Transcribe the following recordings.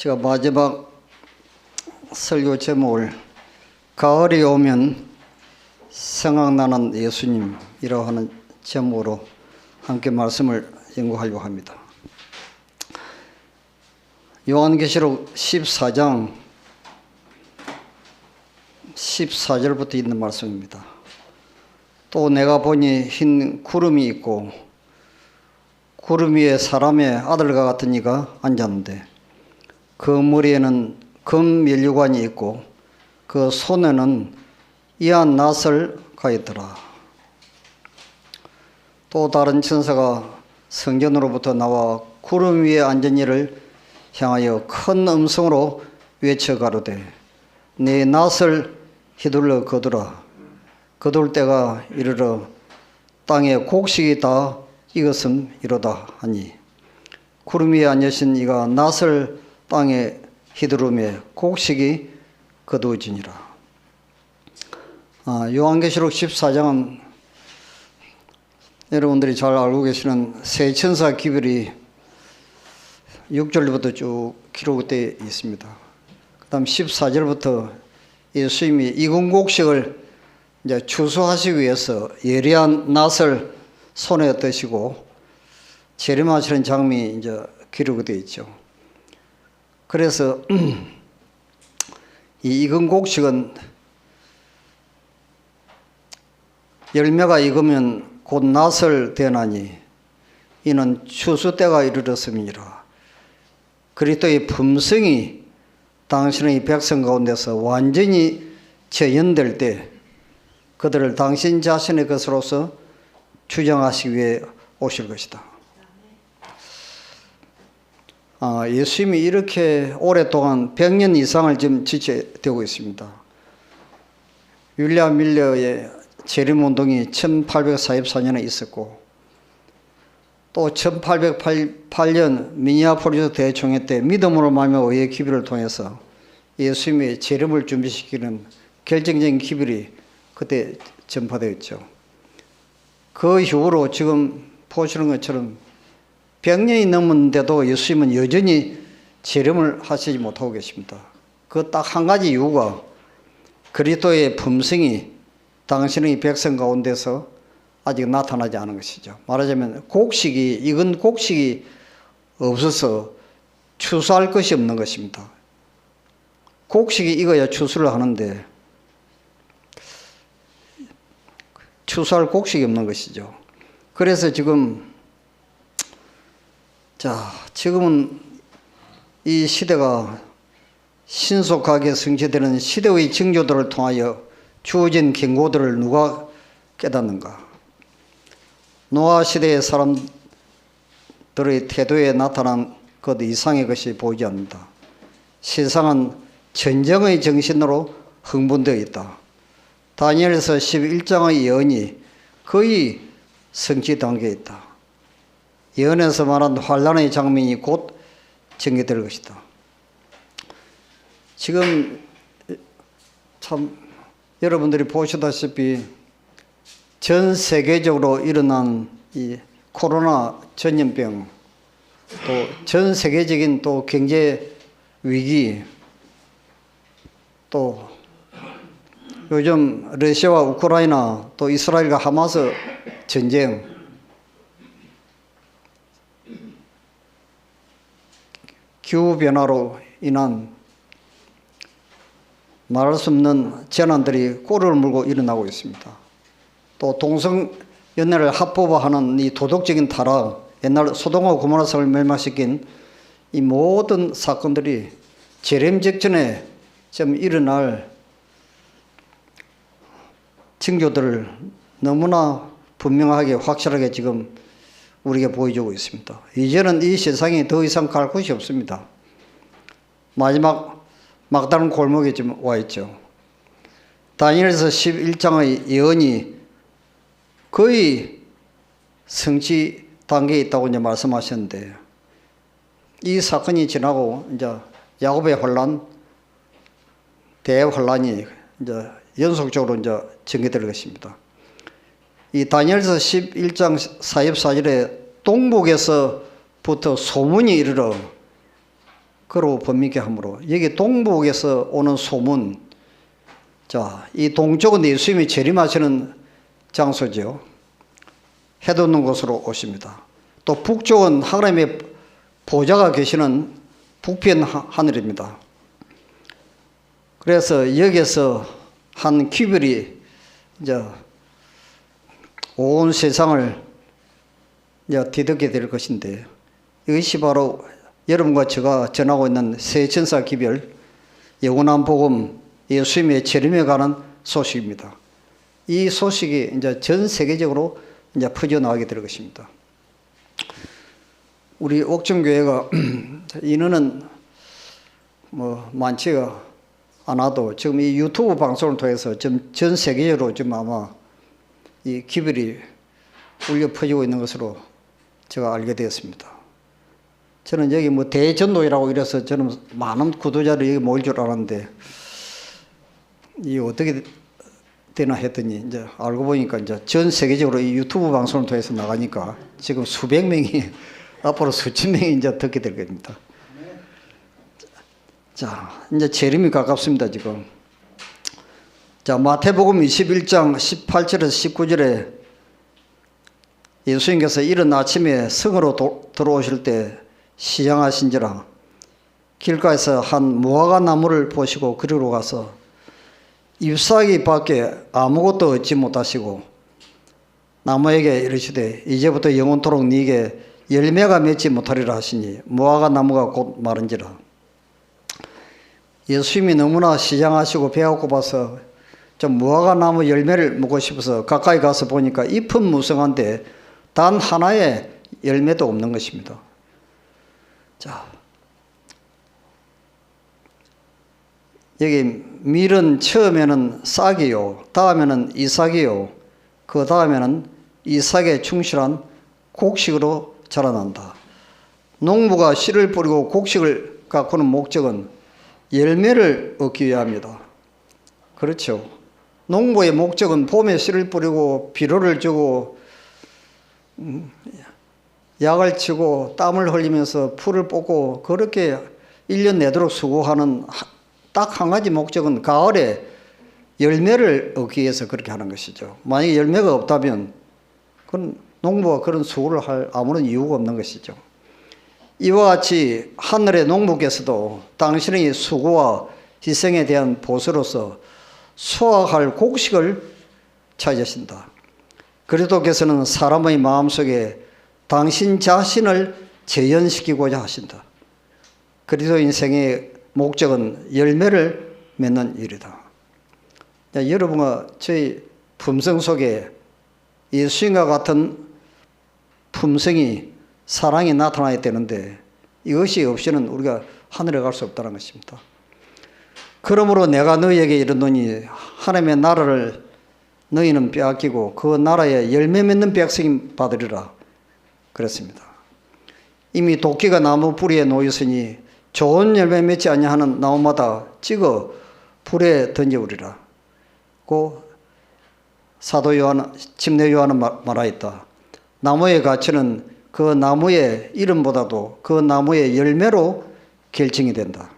제가 마지막 설교 제목을 가을이 오면 생각나는 예수님이라고 하는 제목으로 함께 말씀을 연구하려고 합니다. 요한계시록 14장 14절부터 있는 말씀입니다. 또 내가 보니 흰 구름이 있고 구름 위에 사람의 아들과 같은 이가 앉았는데 그 머리에는 금 면류관이 있고 그 손에는 이한 낫을 가있더라. 또 다른 천사가 성전으로부터 나와 구름 위에 앉은 이를 향하여 큰 음성으로 외쳐 가로되 네 낫을 휘둘러 거두라. 거둘 때가 이르러 땅에 곡식이 다 익었음이로다 하니 구름 위에 앉으신 이가 낫을 땅에 휘두르며 곡식이 거두어지니라. 요한계시록 14장은 여러분들이 잘 알고 계시는 세 천사 기별이 6절부터 쭉 기록되어 있습니다. 그 다음 14절부터 예수님이 익은 곡식을 이제 추수하시기 위해서 예리한 낫을 손에 드시고 재림하시는 장면이 이제 기록되어 있죠. 그래서 이 익은 곡식은 열매가 익으면 곧 낫을 대나니 이는 추수 때가 이르렀음이니라. 그리스도의 품성이 당신의 백성 가운데서 완전히 재현될 때 그들을 당신 자신의 것으로서 주장하시기 위해 오실 것이다. 예수님이 이렇게 오랫동안 100년 이상을 지금 지체되고 있습니다. 윌리엄 밀러의 재림운동이 1844년에 있었고 또 1888년 미니아폴리스 대총회 때 믿음으로 말미암아 의의 기별을 통해서 예수님의 재림을 준비시키는 결정적인 기별이 그때 전파되었죠. 그 이후로 지금 보시는 것처럼 100년이 넘었는데도 예수님은 여전히 재림을 하시지 못하고 계십니다. 그 딱 한 가지 이유가 그리스도의 품성이 당신의 백성 가운데서 아직 나타나지 않은 것이죠. 말하자면 익은 곡식이 없어서 추수할 것이 없는 것입니다. 곡식이 익어야 추수를 하는데 추수할 곡식이 없는 것이죠. 그래서 지금은 이 시대가 신속하게 성취되는 시대의 징조들을 통하여 주어진 경고들을 누가 깨닫는가? 노아 시대의 사람들의 태도에 나타난 것 이상의 것이 보이지 않는다. 세상은 전쟁의 정신으로 흥분되어 있다. 다니엘서 11장의 예언이 거의 성취 단계에 있다. 예언에서 말한 환란의 장면이 곧 전개될 것이다. 지금 참 여러분들이 보시다시피 전 세계적으로 일어난 이 코로나 전염병, 또 전 세계적인 또 경제 위기, 또 요즘 러시아와 우크라이나 또 이스라엘과 하마스 전쟁, 기후변화로 인한 말할 수 없는 재난들이 꼬리를 물고 일어나고 있습니다. 또 동성연애를 합법화하는 이 도덕적인 타락, 옛날 소돔과 고모라성을 멸망시킨 이 모든 사건들이 재림 직전에 좀 일어날 징조들을 너무나 분명하게 확실하게 지금 우리에게 보여주고 있습니다. 이제는 이 세상에 더 이상 갈 곳이 없습니다. 마지막 막다른 골목에 지금 와 있죠. 다니엘서 11장의 예언이 거의 성취 단계에 있다고 이제 말씀하셨는데 이 사건이 지나고 이제 야곱의 환란, 대환란이 이제 연속적으로 이제 전개될 것입니다. 이 다니엘서 11장 44절에 동북에서부터 소문이 이르러 그로 범민게 하므로 여기 동북에서 오는 소문, 자, 이 동쪽은 예수님이 재림하시는 장소죠. 해 돋는 곳으로 오십니다. 또 북쪽은 하나님의 보좌가 계시는 북편 하늘입니다. 그래서 여기서 한 큐별이 이제 온 세상을 이제 뒤덮게 될 것인데, 이것이 바로 여러분과 제가 전하고 있는 새 천사 기별, 영원한 복음, 예수님의 재림에 관한 소식입니다. 이 소식이 이제 전 세계적으로 이제 퍼져나가게 될 것입니다. 우리 옥정교회가 인원은 뭐 많지가 않아도 지금 이 유튜브 방송을 통해서 전 세계적으로 지금 아마 이 기별이 울려 퍼지고 있는 것으로 제가 알게 되었습니다. 저는 여기 뭐 대전도이라고 이래서 저는 많은 구독자들이 여기 모일 줄 알았는데, 이 어떻게 되나 했더니 이제 알고 보니까 이제 전 세계적으로 이 유튜브 방송을 통해서 나가니까 지금 수백 명이 앞으로 수천 명이 이제 듣게 될 겁니다. 자, 이제 재림이 가깝습니다, 지금. 자, 마태복음 21장 18절에서 19절에 예수님께서 이른 아침에 성으로 들어오실 때 시장하신지라 길가에서 한 무화과 나무를 보시고 그리로 가서 잎사귀 밖에 아무것도 얻지 못하시고 나무에게 이르시되 이제부터 영원토록 네게 열매가 맺지 못하리라 하시니 무화과 나무가 곧 마른지라. 예수님이 너무나 시장하시고 배가 고파서 좀 무화과 나무 열매를 먹고 싶어서 가까이 가서 보니까 잎은 무성한데 단 하나의 열매도 없는 것입니다. 자, 여기 밀은 처음에는 싹이요, 다음에는 이삭이요, 그 다음에는 이삭에 충실한 곡식으로 자라난다. 농부가 씨를 뿌리고 곡식을 가꾸는 목적은 열매를 얻기 위함이다. 그렇죠. 농부의 목적은 봄에 씨를 뿌리고 비료를 주고 약을 치고 땀을 흘리면서 풀을 뽑고 그렇게 1년 내도록 수고하는 딱 한 가지 목적은 가을에 열매를 얻기 위해서 그렇게 하는 것이죠. 만약에 열매가 없다면 그건 농부가 그런 수고를 할 아무런 이유가 없는 것이죠. 이와 같이 하늘의 농부께서도 당신의 수고와 희생에 대한 보수로서 수확할 곡식을 찾으신다. 그리스도께서는 사람의 마음속에 당신 자신을 재현시키고자 하신다. 그리스도 인생의 목적은 열매를 맺는 일이다. 여러분과 저희 품성 속에 예수님과 같은 품성이 사랑이 나타나야 되는데 이것이 없이는 우리가 하늘에 갈 수 없다는 것입니다. 그러므로 내가 너희에게 이르노니 하나님의 나라를 너희는 빼앗기고 그 나라에 열매 맺는 백성이 받으리라 그랬습니다. 이미 도끼가 나무 뿌리에 놓였으니 좋은 열매 맺지 아니하는 나무마다 찍어 불에 던져오리라. 고 사도 요한, 침례 요한은 말하였다. 나무의 가치는 그 나무의 이름보다도 그 나무의 열매로 결정이 된다.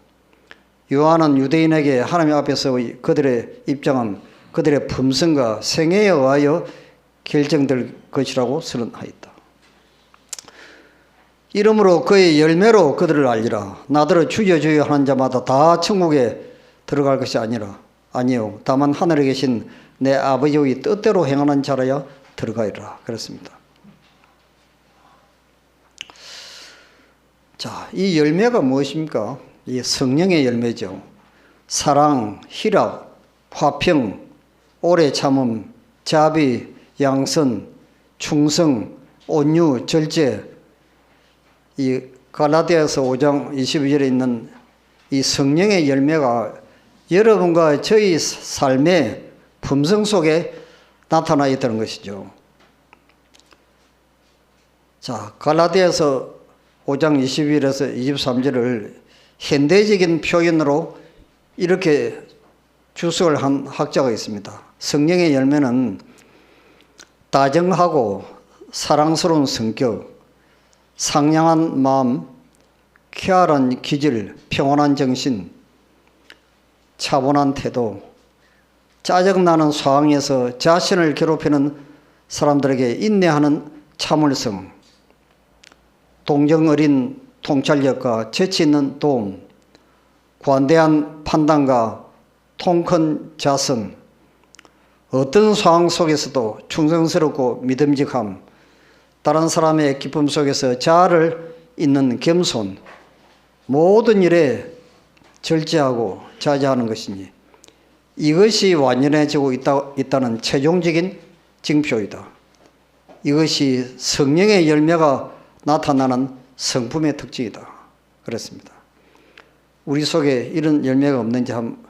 요한은 유대인에게 하나님 앞에서의 그들의 입장은 그들의 품성과 생애에 의하여 결정될 것이라고 선언하였다. 이러므로 그의 열매로 그들을 알리라. 나더러 주여 주여 하는 자마다 다 천국에 들어갈 것이 아니요 다만 하늘에 계신 내 아버지의 뜻대로 행하는 자라야 들어가리라 그랬습니다. 자, 이 열매가 무엇입니까? 이 성령의 열매죠. 사랑, 희락, 화평, 오래 참음, 자비, 양선, 충성, 온유, 절제. 이 갈라디아서 5장 22절에 있는 이 성령의 열매가 여러분과 저희 삶의 품성 속에 나타나 있다는 것이죠. 자, 갈라디아서 5장 21에서 23절을 현대적인 표현으로 이렇게 주석을 한 학자가 있습니다. 성령의 열매는 다정하고 사랑스러운 성격, 상냥한 마음, 쾌활한 기질, 평온한 정신, 차분한 태도, 짜증나는 상황에서 자신을 괴롭히는 사람들에게 인내하는 참을성, 동정 어린 통찰력과 재치 있는 도움, 관대한 판단과 통 큰 자성, 어떤 상황 속에서도 충성스럽고 믿음직함, 다른 사람의 기쁨 속에서 자아를 잇는 겸손, 모든 일에 절제하고 자제하는 것이니 이것이 완전해지고 있다는 최종적인 징표이다. 이것이 성령의 열매가 나타나는 성품의 특징이다. 그렇습니다. 우리 속에 이런 열매가 없는지 한번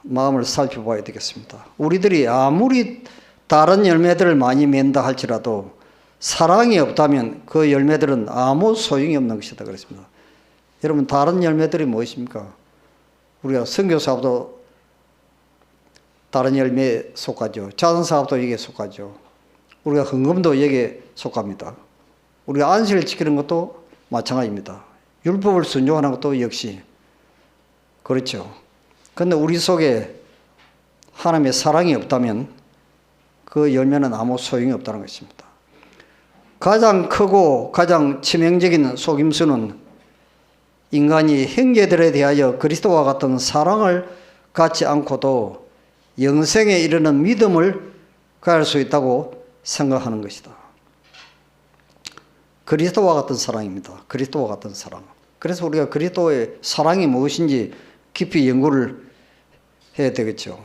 마음을 살펴봐야 되겠습니다. 우리들이 아무리 다른 열매들을 많이 맺는다 할지라도 사랑이 없다면 그 열매들은 아무 소용이 없는 것이다. 그렇습니다. 여러분, 다른 열매들이 무엇입니까? 우리가 선교사업도 다른 열매에 속하죠. 자선사업도 여기에 속하죠. 우리가 헌금도 여기에 속합니다. 우리가 안식을 지키는 것도 마찬가지입니다. 율법을 순종하는 것도 역시 그렇죠. 그런데 우리 속에 하나님의 사랑이 없다면 그 열매는 아무 소용이 없다는 것입니다. 가장 크고 가장 치명적인 속임수는 인간이 형제들에 대하여 그리스도와 같은 사랑을 갖지 않고도 영생에 이르는 믿음을 가질 수 있다고 생각하는 것이다. 그리스도와 같은 사랑입니다. 그리스도와 같은 사랑. 그래서 우리가 그리스도의 사랑이 무엇인지 깊이 연구를 해야 되겠죠.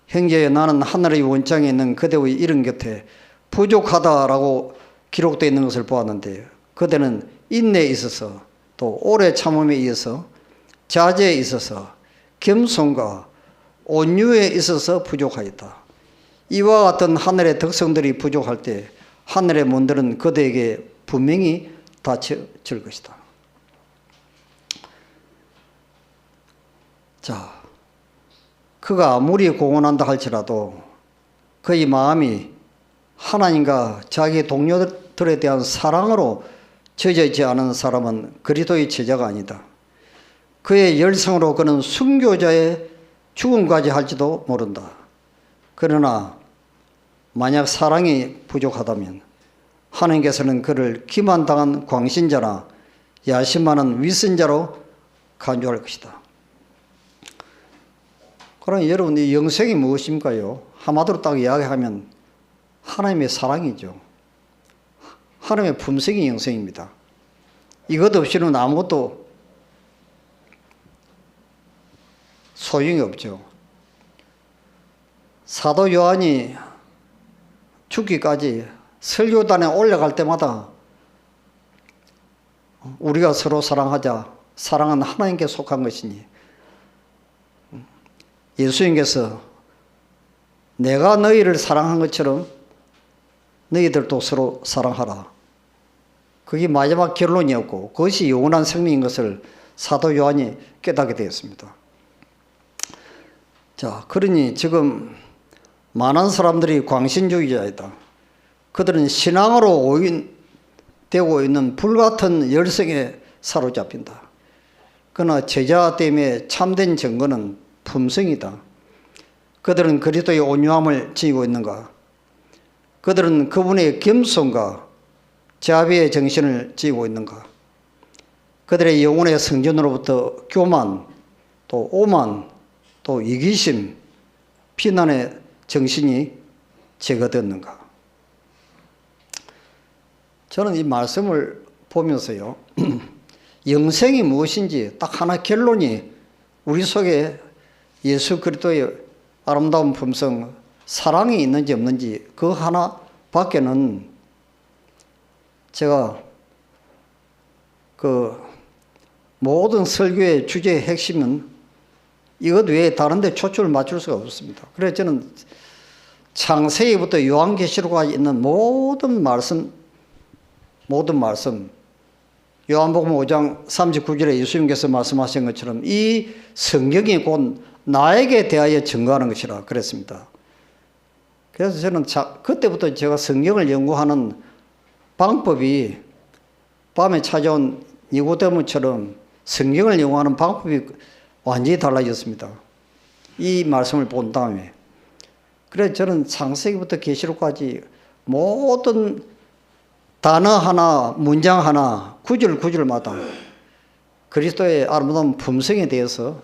형제여, 나는 하늘의 원장에 있는 그대의 이름 곁에 부족하다라고 기록되어 있는 것을 보았는데, 그대는 인내에 있어서 또 오래 참음에 이어서 자제에 있어서 겸손과 온유에 있어서 부족하였다. 이와 같은 하늘의 특성들이 부족할 때 하늘의 문들은 그대에게 분명히 닫혀질 것이다. 자, 그가 아무리 공헌한다 할지라도 그의 마음이 하나님과 자기 동료들에 대한 사랑으로 젖어 있지 않은 사람은 그리스도의 제자가 아니다. 그의 열성으로 그는 순교자의 죽음까지 할지도 모른다. 그러나 만약 사랑이 부족하다면 하나님께서는 그를 기만당한 광신자나 야심 많은 위선자로 간주할 것이다. 그럼 여러분, 이 영생이 무엇입니까요? 한마디로 딱 이야기하면 하나님의 사랑이죠. 하나님의 품성이 영생입니다. 이것 없이는 아무것도 소용이 없죠. 사도 요한이 죽기까지 설교단에 올라갈 때마다 우리가 서로 사랑하자. 사랑은 하나님께 속한 것이니 예수님께서 내가 너희를 사랑한 것처럼 너희들도 서로 사랑하라. 그게 마지막 결론이었고 그것이 영원한 생명인 것을 사도 요한이 깨닫게 되었습니다. 자, 그러니 지금 많은 사람들이 광신주의자이다. 그들은 신앙으로 오인되고 있는 불같은 열성에 사로잡힌다. 그러나 제자 때문에 참된 증거는 품성이다. 그들은 그리스도의 온유함을 지니고 있는가? 그들은 그분의 겸손과 자비의 정신을 지니고 있는가? 그들의 영혼의 성전으로부터 교만, 또 오만, 또 이기심, 비난의 정신이 제거됐는가? 저는 이 말씀을 보면서요, 영생이 무엇인지 딱 하나 결론이 우리 속에 예수 그리스도의 아름다운 품성, 사랑이 있는지 없는지 그 하나 밖에는 제가 그 모든 설교의 주제의 핵심은 이것 외에 다른 데 초점을 맞출 수가 없습니다. 그래서 저는 창세기부터 요한계시록까지 있는 모든 말씀 요한복음 5장 39절에 예수님께서 말씀하신 것처럼 이 성경이 곧 나에게 대하여 증거하는 것이라 그랬습니다. 그래서 저는 그때부터 제가 성경을 연구하는 방법이 밤에 찾아온 니고데모처럼 성경을 연구하는 방법이 완전히 달라졌습니다. 이 말씀을 본 다음에. 그래서 저는 창세기부터 계시록까지 모든 단어 하나, 문장 하나, 구절마다 그리스도의 아름다운 품성에 대해서,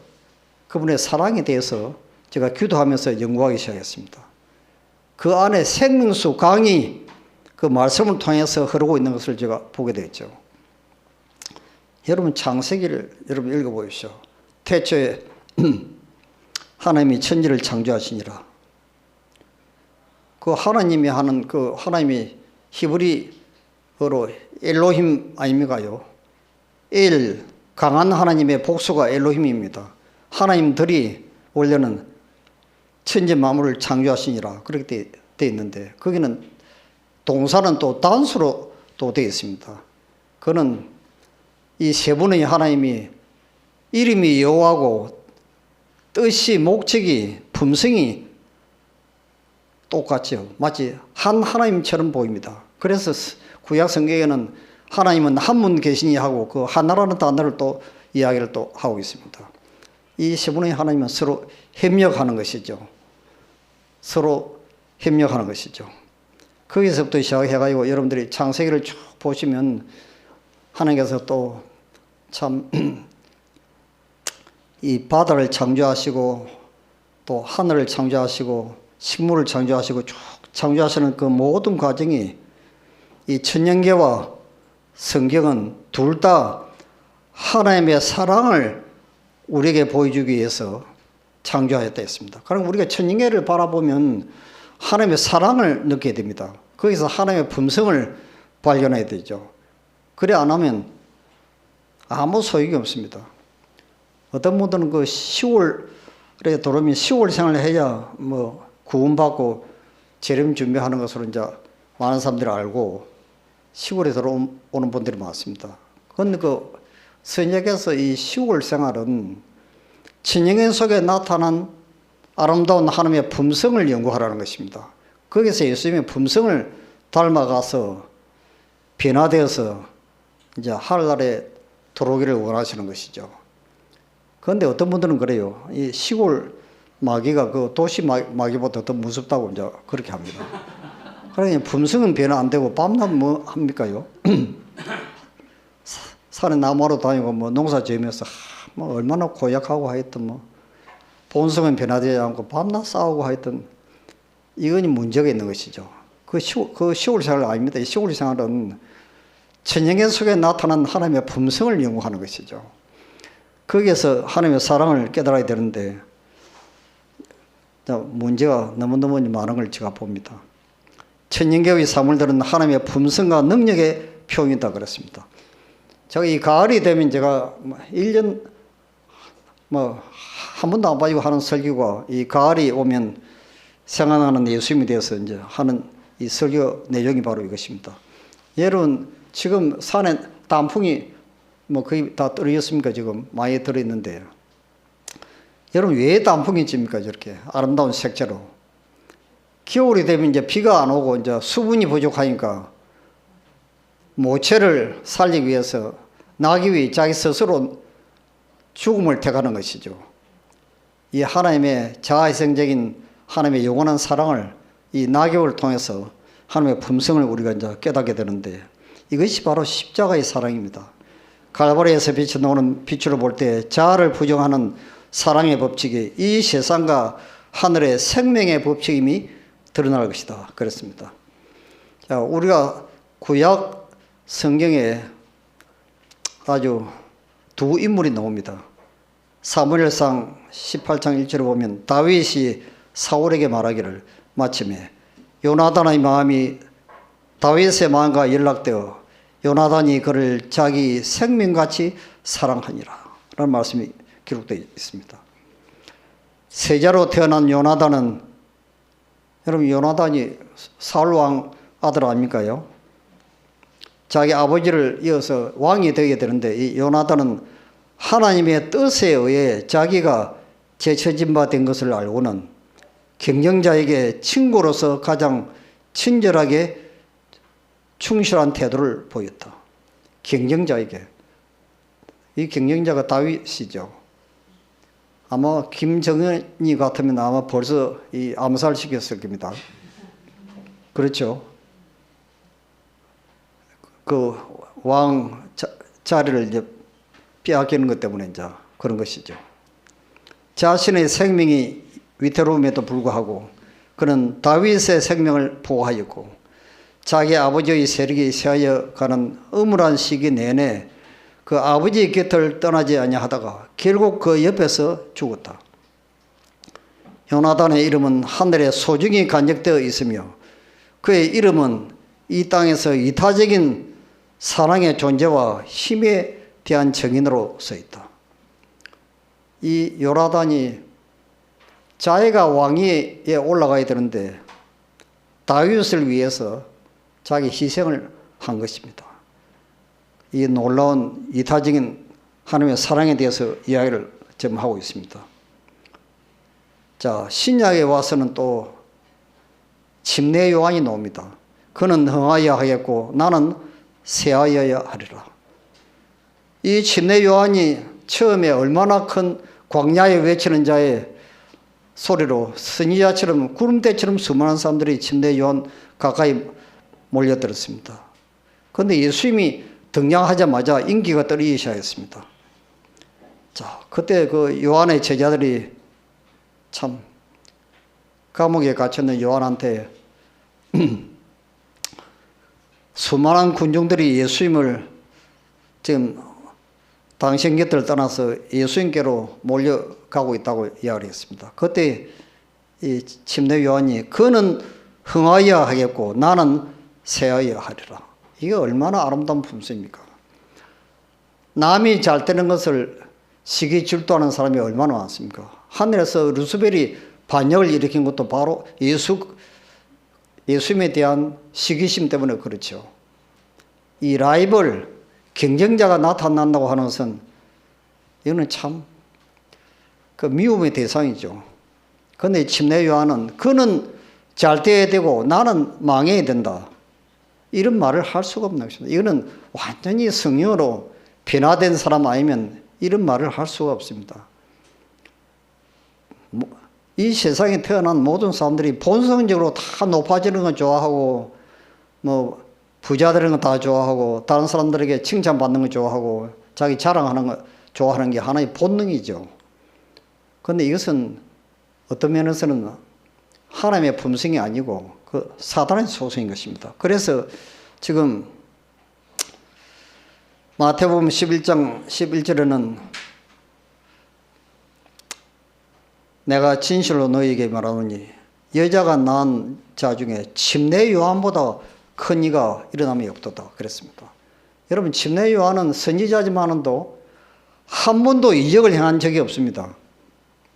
그분의 사랑에 대해서 제가 기도하면서 연구하기 시작했습니다. 그 안에 생명수 강이 그 말씀을 통해서 흐르고 있는 것을 제가 보게 됐죠. 여러분 창세기를 여러분 읽어보십시오. 태초에 하나님이 천지를 창조하시니라. 그 하나님이 하는 그 하나님이 히브리어로 엘로힘 아닙니까요? 엘, 강한 하나님의 복수가 엘로힘입니다. 하나님들이 원래는 천지 만물을 창조하시니라 그렇게 되어 있는데 거기는 동사는 또 단수로 또 되어 있습니다. 그는 이 세 분의 하나님이 이름이 여호와고 뜻이 목적이 품성이 똑같죠. 마치 한 하나님처럼 보입니다. 그래서 구약 성경에는 하나님은 한 분 계시니 하고 그 하나라는 단어를 또 이야기를 또 하고 있습니다. 이 세 분의 하나님은 서로 협력하는 것이죠. 서로 협력하는 것이죠. 거기서부터 시작해가지고 여러분들이 창세기를 쭉 보시면 하나님께서 또 참 이 바다를 창조하시고 또 하늘을 창조하시고 식물을 창조하시고 쭉 창조하시는 그 모든 과정이 이 천년계와 성경은 둘 다 하나님의 사랑을 우리에게 보여주기 위해서 창조하였다 했습니다. 그럼 우리가 천년계를 바라보면 하나님의 사랑을 느끼게 됩니다. 거기서 하나님의 품성을 발견해야 되죠. 그래 안 하면 아무 소용이 없습니다. 어떤 분들은 그 10월에 들어오면 10월 생활을 해야 뭐 구원받고 재림 준비하는 것으로 이제 많은 사람들이 알고 10월에 들어오는 분들이 많습니다. 그런데 그 선역에서 이 10월 생활은 천년계 속에 나타난 아름다운 하나님의 품성을 연구하라는 것입니다. 거기서 예수님의 품성을 닮아가서 변화되어서 이제 하늘나라에 들어오기를 원하시는 것이죠. 그런데 어떤 분들은 그래요. 이 시골 마귀가 그 도시 마귀보다 더 무섭다고 이제 그렇게 합니다. 그러니 품성은 변화 안 되고 밤낮 뭐 합니까요? 산에 나무하러 다니고 뭐 농사 지으면서 뭐 얼마나 고약하고 하여튼 뭐 본성은 변화되지 않고 밤낮 싸우고 하여튼 이건 문제가 있는 것이죠. 그 시골 생활 아닙니다. 이 시골 생활은 천년계 속에 나타난 하나님의 품성을 연구하는 것이죠. 거기에서 하나님의 사랑을 깨달아야 되는데 문제가 너무너무 많은 걸 제가 봅니다. 천년계의 사물들은 하나님의 품성과 능력의 표현이다 그랬습니다. 제가 이 가을이 되면 제가 1년 한 번도 안 빠지고 하는 설교가 이 가을이 오면 생각나는 예수님에 대해서 이제 하는 이 설교 내용이 바로 이것입니다. 여러분 지금 산에 단풍이 뭐 거의 다 떨어졌습니까? 지금 많이 들어있는데 여러분 왜 단풍이 집니까? 저렇게 아름다운 색채로. 겨울이 되면 이제 비가 안 오고 이제 수분이 부족하니까 모체를 살리기 위해서 나귀 자기 스스로 죽음을 택하는 것이죠. 이 하나님의 자아희생적인 하나님의 영원한 사랑을 이 낙엽을 통해서 하나님의 품성을 우리가 이제 깨닫게 되는데 이것이 바로 십자가의 사랑입니다. 갈보리에서 비춰나오는 빛으로 볼 때 자아를 부정하는 사랑의 법칙이 이 세상과 하늘의 생명의 법칙임이 드러날 것이다. 그랬습니다. 자, 우리가 구약 성경에 아주 두 인물이 나옵니다. 사무엘상 18장 1절을 보면 다윗이 사울에게 말하기를 마침에 요나단의 마음이 다윗의 마음과 연락되어 요나단이 그를 자기 생명같이 사랑하니라 라는 말씀이 기록되어 있습니다. 세자로 태어난 요나단은 여러분 요나단이 사울왕 아들 아닙니까요? 자기 아버지를 이어서 왕이 되게 되는데 이 요나단은 하나님의 뜻에 의해 자기가 제쳐진 바 된 것을 알고는 경쟁자에게 친구로서 가장 친절하게 충실한 태도를 보였다. 경쟁자에게 이 경쟁자가 다윗이죠. 아마 김정은이 같으면 아마 벌써 이 암살시켰을 겁니다. 그렇죠. 그 왕 자리를 이제 빼앗기는 것 때문에 이제 그런 것이죠. 자신의 생명이 위태로움에도 불구하고 그는 다윗의 생명을 보호하였고 자기 아버지의 세력이 쇠하여 가는 음울한 시기 내내 그 아버지의 곁을 떠나지 아니하다가 결국 그 옆에서 죽었다. 요나단의 이름은 하늘에 소중히 간직되어 있으며 그의 이름은 이 땅에서 이타적인 사랑의 존재와 힘에 대한 증인으로 서 있다. 이 요나단이 자기가 왕위에 올라가야 되는데 다윗을 위해서 자기 희생을 한 것입니다. 이 놀라운 이타적인 하나님의 사랑에 대해서 이야기를 지금 하고 있습니다. 자, 신약에 와서는 또 침례 요한이 나옵니다. 그는 흥하여야 하겠고 나는 쇠하여야 하리라. 이 침례 요한이 처음에 얼마나 큰 광야에 외치는 자의 소리로 선지자처럼 구름대처럼 수많은 사람들이 침례 요한 가까이 몰려들었습니다. 그런데 예수님이 등장하자마자 인기가 떨어지기 시작했습니다. 자, 그때 그 요한의 제자들이 참 감옥에 갇혔는 요한한테 수많은 군중들이 예수님을 지금 당신 곁을 떠나서 예수님께로 몰려가고 있다고 이야기를 했습니다. 그때 이 침례 요한이 그는 흥하여야 하겠고 나는 쇠하여야 하리라. 이게 얼마나 아름다운 품새입니까? 남이 잘 되는 것을 시기 질투하는 사람이 얼마나 많습니까? 하늘에서 루스벨이 반역을 일으킨 것도 바로 예수님에 대한 시기심 때문에 그렇죠. 이 라이벌, 경쟁자가 나타난다고 하는 것은 이거는 참 그 미움의 대상이죠. 그런데 침례 요한은 그는 잘 돼야 되고 나는 망해야 된다. 이런 말을 할 수가 없는 것입니다. 이거는 완전히 성령으로 변화된 사람 아니면 이런 말을 할 수가 없습니다. 이 세상에 태어난 모든 사람들이 본성적으로 다 높아지는 건 좋아하고 뭐 부자 되는 건 다 좋아하고 다른 사람들에게 칭찬받는 거 좋아하고 자기 자랑하는 거 좋아하는 게 하나의 본능이죠. 그런데 이것은 어떤 면에서는 하나님의 품성이 아니고 그 사단의 소송인 것입니다. 그래서 지금 마태복음 11장 11절에는 내가 진실로 너희에게 말하노니 여자가 낳은 자 중에 침례 요한보다 큰 이가 일어남이 없도다 그랬습니다. 여러분 침례 요한은 선지자지만도 한 번도 이적을 행한 적이 없습니다.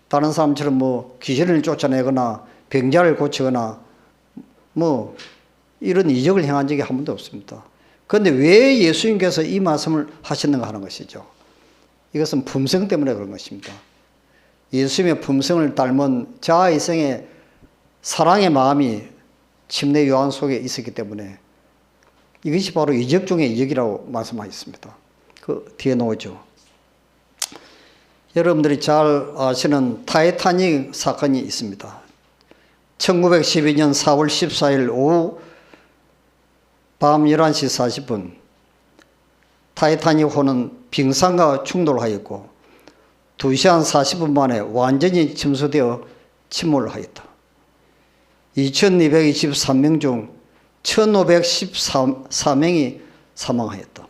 다른 사람처럼 뭐 귀신을 쫓아내거나 병자를 고치거나 뭐 이런 이적을 행한 적이 한 번도 없습니다. 그런데 왜 예수님께서 이 말씀을 하셨는가 하는 것이죠. 이것은 품성 때문에 그런 것입니다. 예수님의 품성을 닮은 자아이성의 사랑의 마음이 침례 요한 속에 있었기 때문에 이것이 바로 이적 중의 이적이라고 말씀하셨습니다. 그 뒤에 나오죠. 여러분들이 잘 아시는 타이타닉 사건이 있습니다. 1912년 4월 14일 오후 밤 11시 40분 타이타닉호는 빙산과 충돌하였고 2시간 40분 만에 완전히 침수되어 침몰하였다. 2223명 중 1514명이 사망하였다.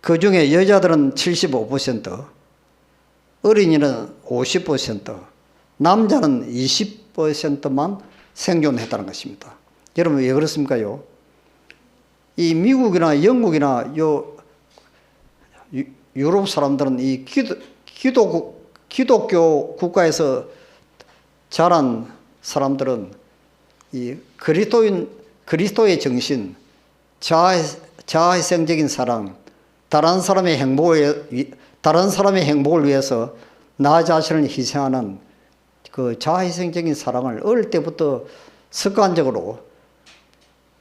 그 중에 여자들은 75%, 어린이는 50%, 남자는 20%만 생존했다는 것입니다. 여러분 왜 그렇습니까요? 이 미국이나 영국이나 유럽 사람들은 이 기독교 국가에서 자란 사람들은 이 그리스도의 정신, 자아희생적인 사랑, 다른 사람의 행복을 위해서 나 자신을 희생하는 그 자아희생적인 사랑을 어릴 때부터 습관적으로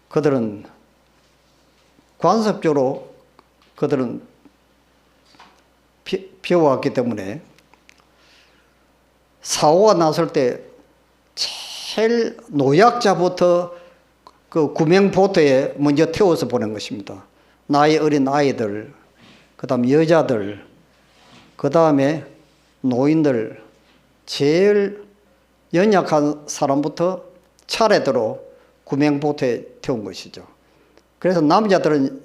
그들은 관습적으로 그들은 배워왔기 때문에 사고가 났을 때 제일 노약자부터 그 구명보트에 먼저 태워서 보낸 것입니다. 나이 어린 아이들, 그 다음 여자들, 그 다음에 노인들, 제일 연약한 사람부터 차례대로 구명보트에 태운 것이죠. 그래서 남자들은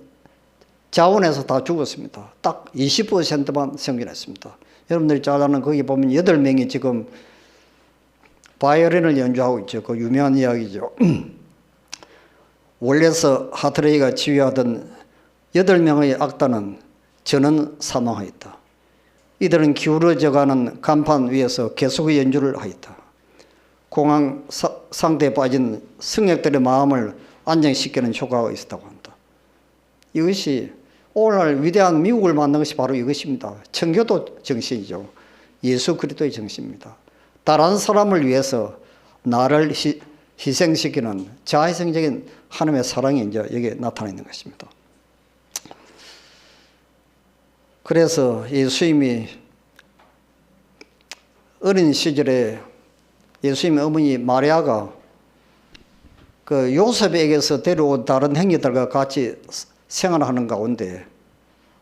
자원에서 다 죽었습니다. 딱 20%만 생존했습니다. 여러분들이 잘 아는 거기 보면 8명이 지금 바이올린을 연주하고 있죠. 그 유명한 이야기죠. 월레스 하트레이가 지휘하던 8명의 악단은 전원 사망하였다. 이들은 기울어져가는 간판 위에서 계속 연주를 하였다. 공황 상태에 빠진 승객들의 마음을 안정시키는 효과가 있었다고 한다. 이것이 오늘날 위대한 미국을 만든 것이 바로 이것입니다. 청교도 정신이죠. 예수 그리스도의 정신입니다. 다른 사람을 위해서 나를 희생시키는 자희생적인 하나님의 사랑이 이제 여기에 나타나 있는 것입니다. 그래서 예수님이 어린 시절에 예수님의 어머니 마리아가 그 요셉에게서 데려온 다른 행위들과 같이 생활하는 가운데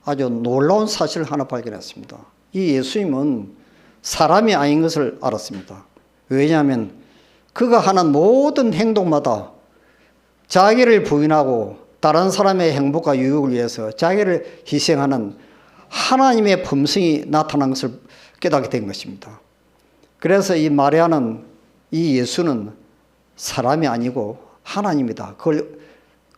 아주 놀라운 사실을 하나 발견했습니다. 이 예수님은 사람이 아닌 것을 알았습니다. 왜냐하면 그가 하는 모든 행동마다 자기를 부인하고 다른 사람의 행복과 유익을 위해서 자기를 희생하는 하나님의 품성이 나타난 것을 깨닫게 된 것입니다. 그래서 이 마리아는 이 예수는 사람이 아니고 하나님이다. 그걸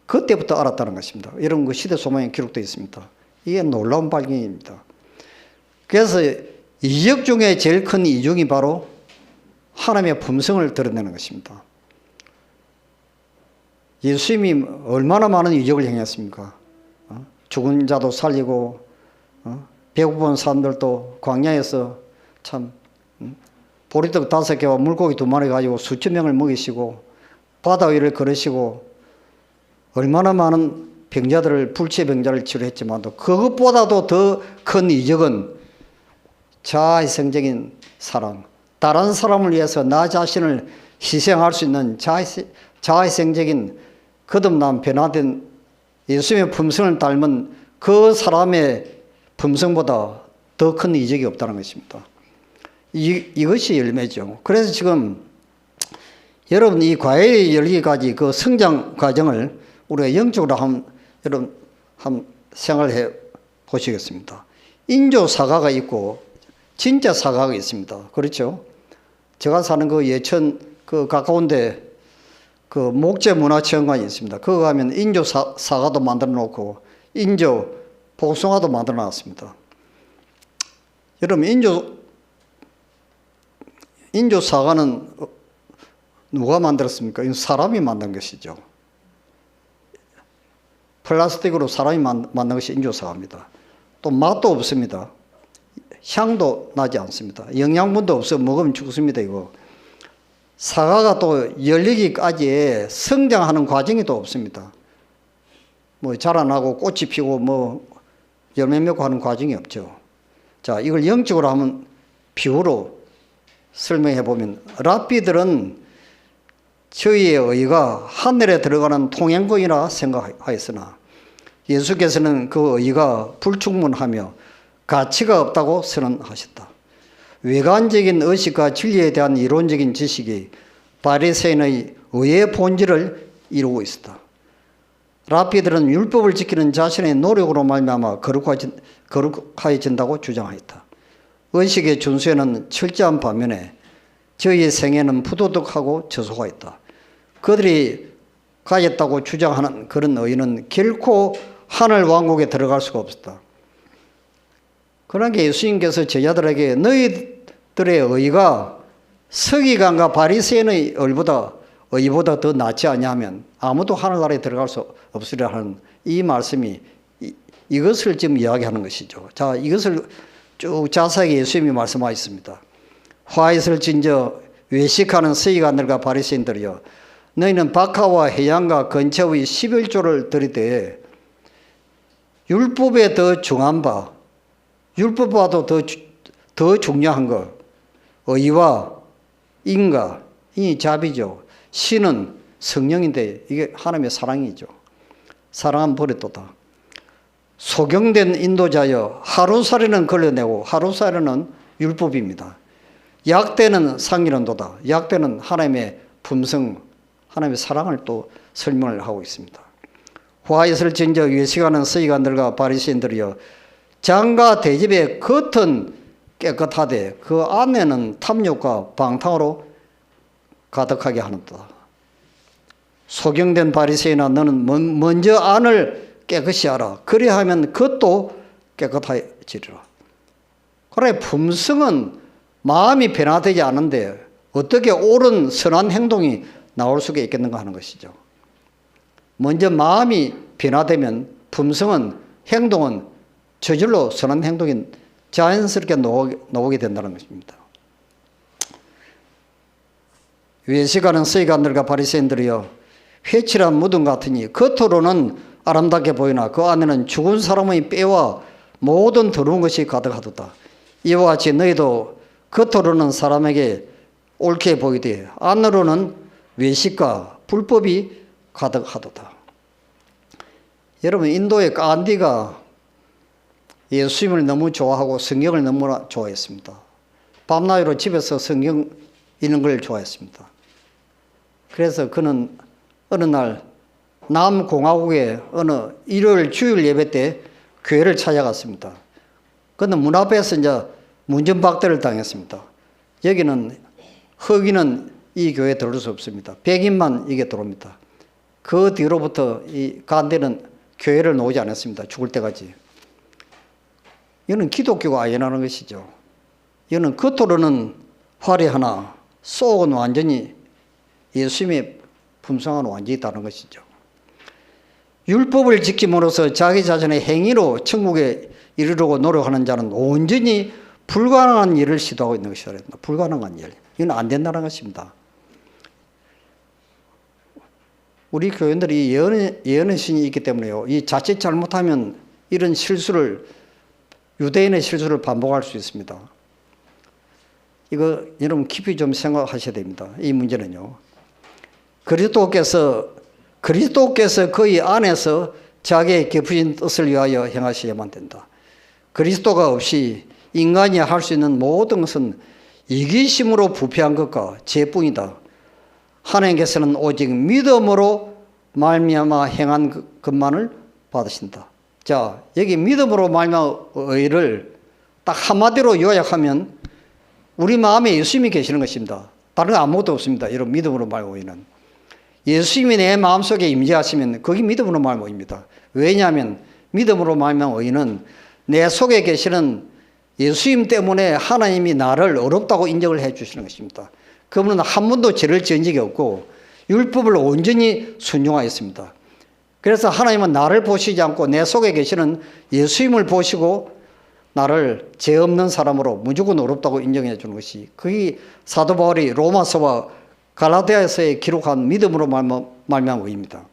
그때부터 알았다는 것입니다. 이런 그 시대 소망에 기록되어 있습니다. 이게 놀라운 발견입니다. 그래서 이적 중에 제일 큰 이적이 바로 하나님의 품성을 드러내는 것입니다. 예수님이 얼마나 많은 이적을 행했습니까? 죽은 자도 살리고 배고픈 사람들도 광야에서 참 보리떡 5개와 물고기 2마리 가지고 수천 명을 먹이시고 바다 위를 걸으시고 얼마나 많은 병자들을 불치의 병자를 치료했지만도 그것보다도 더 큰 이적은 자희생적인 사랑, 다른 사람을 위해서 나 자신을 희생할 수 있는 자희생적인 거듭난 변화된 예수님의 품성을 닮은 그 사람의 품성보다 더 큰 이적이 없다는 것입니다. 이것이 열매죠. 그래서 지금 여러분 이 과일이 열기까지 그 성장 과정을 우리가 영적으로 여러분 생각해 보시겠습니다. 인조 사과가 있고 진짜 사과가 있습니다. 그렇죠? 제가 사는 그 예천 그 가까운데 그 목재문화체험관이 있습니다. 거기 가면 인조 사과도 만들어 놓고 인조 복숭아도 만들어 놨습니다. 여러분 인조 사과는 누가 만들었습니까? 이건 사람이 만든 것이죠. 플라스틱으로 사람이 만든 것이 인조 사과입니다. 또 맛도 없습니다. 향도 나지 않습니다. 영양분도 없어 먹으면 죽습니다. 이거 사과가 또 열리기까지 성장하는 과정이 또 없습니다. 뭐 자라나고 꽃이 피고 뭐 열매 맺고 하는 과정이 없죠. 자, 이걸 영적으로 하면 비유로 설명해 보면 랍비들은 저희의 의가 하늘에 들어가는 통행거이라 생각하였으나 예수께서는 그 의가 불충분하며 가치가 없다고 선언하셨다. 외관적인 의식과 진리에 대한 이론적인 지식이 바리새인의 의의 본질을 이루고 있었다. 랍비들은 율법을 지키는 자신의 노력으로 말미암아 거룩해진다고 주장하였다. 의식의 준수에는 철저한 반면에 저희의 생애는 부도덕하고 저소가 있다. 그들이 가졌다고 주장하는 그런 의는 결코 하늘 왕국에 들어갈 수가 없었다. 그러니까 예수님께서 제자들에게 너희들의 의가 서기관과 바리새인의 의보다 더 낫지 않냐면 아무도 하늘나라에 들어갈 수 없으리라 하는 이 말씀이 이것을 지금 이야기하는 것이죠. 자, 이것을 쭉 자세하게 예수님이 말씀하셨습니다. 화잇을 진저 외식하는 서기관들과 바리새인들이여, 너희는 박하와 해양과 근처의 11조를 들이되 율법에 더 중한 바 율법보다도 더 중요한 거, 의와 인과, 이 자비죠. 신은 성령인데 이게 하나님의 사랑이죠. 사랑은 버릇도다. 소경된 인도자여, 하루살이는 걸려내고 하루살이는 율법입니다. 약대는 상이론도다. 약대는 하나님의 품성, 하나님의 사랑을 또 설명을 하고 있습니다. 화이슬 진저 외식하는 서기관들과 바리새인들이여, 장과 대접의 겉은 깨끗하되 그 안에는 탐욕과 방탕으로 가득하게 하는도다. 소경된 바리새인아, 너는 먼저 안을 깨끗이 하라. 그리하면 겉도 깨끗해지리라. 그래, 품성은 마음이 변화되지 않은데 어떻게 옳은 선한 행동이 나올 수가 있겠는가 하는 것이죠. 먼저 마음이 변화되면 품성은, 행동은 저절로 선한 행동이 자연스럽게 나오게 된다는 것입니다. 외식하는 서기관들과 바리새인들이여, 회칠한 무덤 같으니 겉으로는 아름답게 보이나 그 안에는 죽은 사람의 뼈와 모든 더러운 것이 가득하도다. 이와 같이 너희도 겉으로는 사람에게 옳게 보이되 안으로는 외식과 불법이 가득하도다. 여러분, 인도의 간디가 예수님을 너무 좋아하고 성경을 너무나 좋아했습니다. 밤낮으로 집에서 성경 읽는 걸 좋아했습니다. 그래서 그는 어느 날 남공화국의 어느 일요일 주일 예배 때 교회를 찾아갔습니다. 그는 문 앞에서 이제 문전박대를 당했습니다. 여기는 흑인은 이 교회에 들어올 수 없습니다. 백인만 이게 들어옵니다. 그 뒤로부터 이 간디는 교회를 나오지 않았습니다. 죽을 때까지. 이는 기독교가 아연하는 것이죠. 이는 겉으로는 화려하나 속은 완전히 예수님의 품성은 완전히 다른 것이죠. 율법을 지킴으로써 자기 자신의 행위로 천국에 이르려고 노력하는 자는 온전히 불가능한 일을 시도하고 있는 것이라. 불가능한 일. 이건 안 된다는 것입니다. 우리 교인들이 예언의 신이 있기 때문에요. 이 자칫 잘못하면 이런 실수를, 유대인의 실수를 반복할 수 있습니다. 이거 여러분 깊이 좀 생각하셔야 됩니다. 이 문제는요. 그리스도께서 그의 안에서 자기의 깊으신 뜻을 위하여 행하셔야만 된다. 그리스도가 없이 인간이 할 수 있는 모든 것은 이기심으로 부패한 것과 죄뿐이다. 하나님께서는 오직 믿음으로 말미암아 행한 것만을 받으신다. 자, 여기 믿음으로 말미암아 의를 딱 한마디로 요약하면 우리 마음에 예수님이 계시는 것입니다. 다른 거 아무것도 없습니다. 이런 믿음으로 말미암아 의는. 예수님이 내 마음속에 임재하시면 그게 믿음으로 말미암아 의입니다. 왜냐하면 믿음으로 말미암아 의는 내 속에 계시는 예수님 때문에 하나님이 나를 어렵다고 인정을 해 주시는 것입니다. 그분은 한 번도 죄를 지은 적이 없고 율법을 온전히 순종하였습니다. 그래서 하나님은 나를 보시지 않고 내 속에 계시는 예수님을 보시고 나를 죄 없는 사람으로 무조건 어렵다고 인정해 주는 것이, 그게 사도 바울이 로마서와 갈라디아서에 기록한 믿음으로 말미암은 의입니다.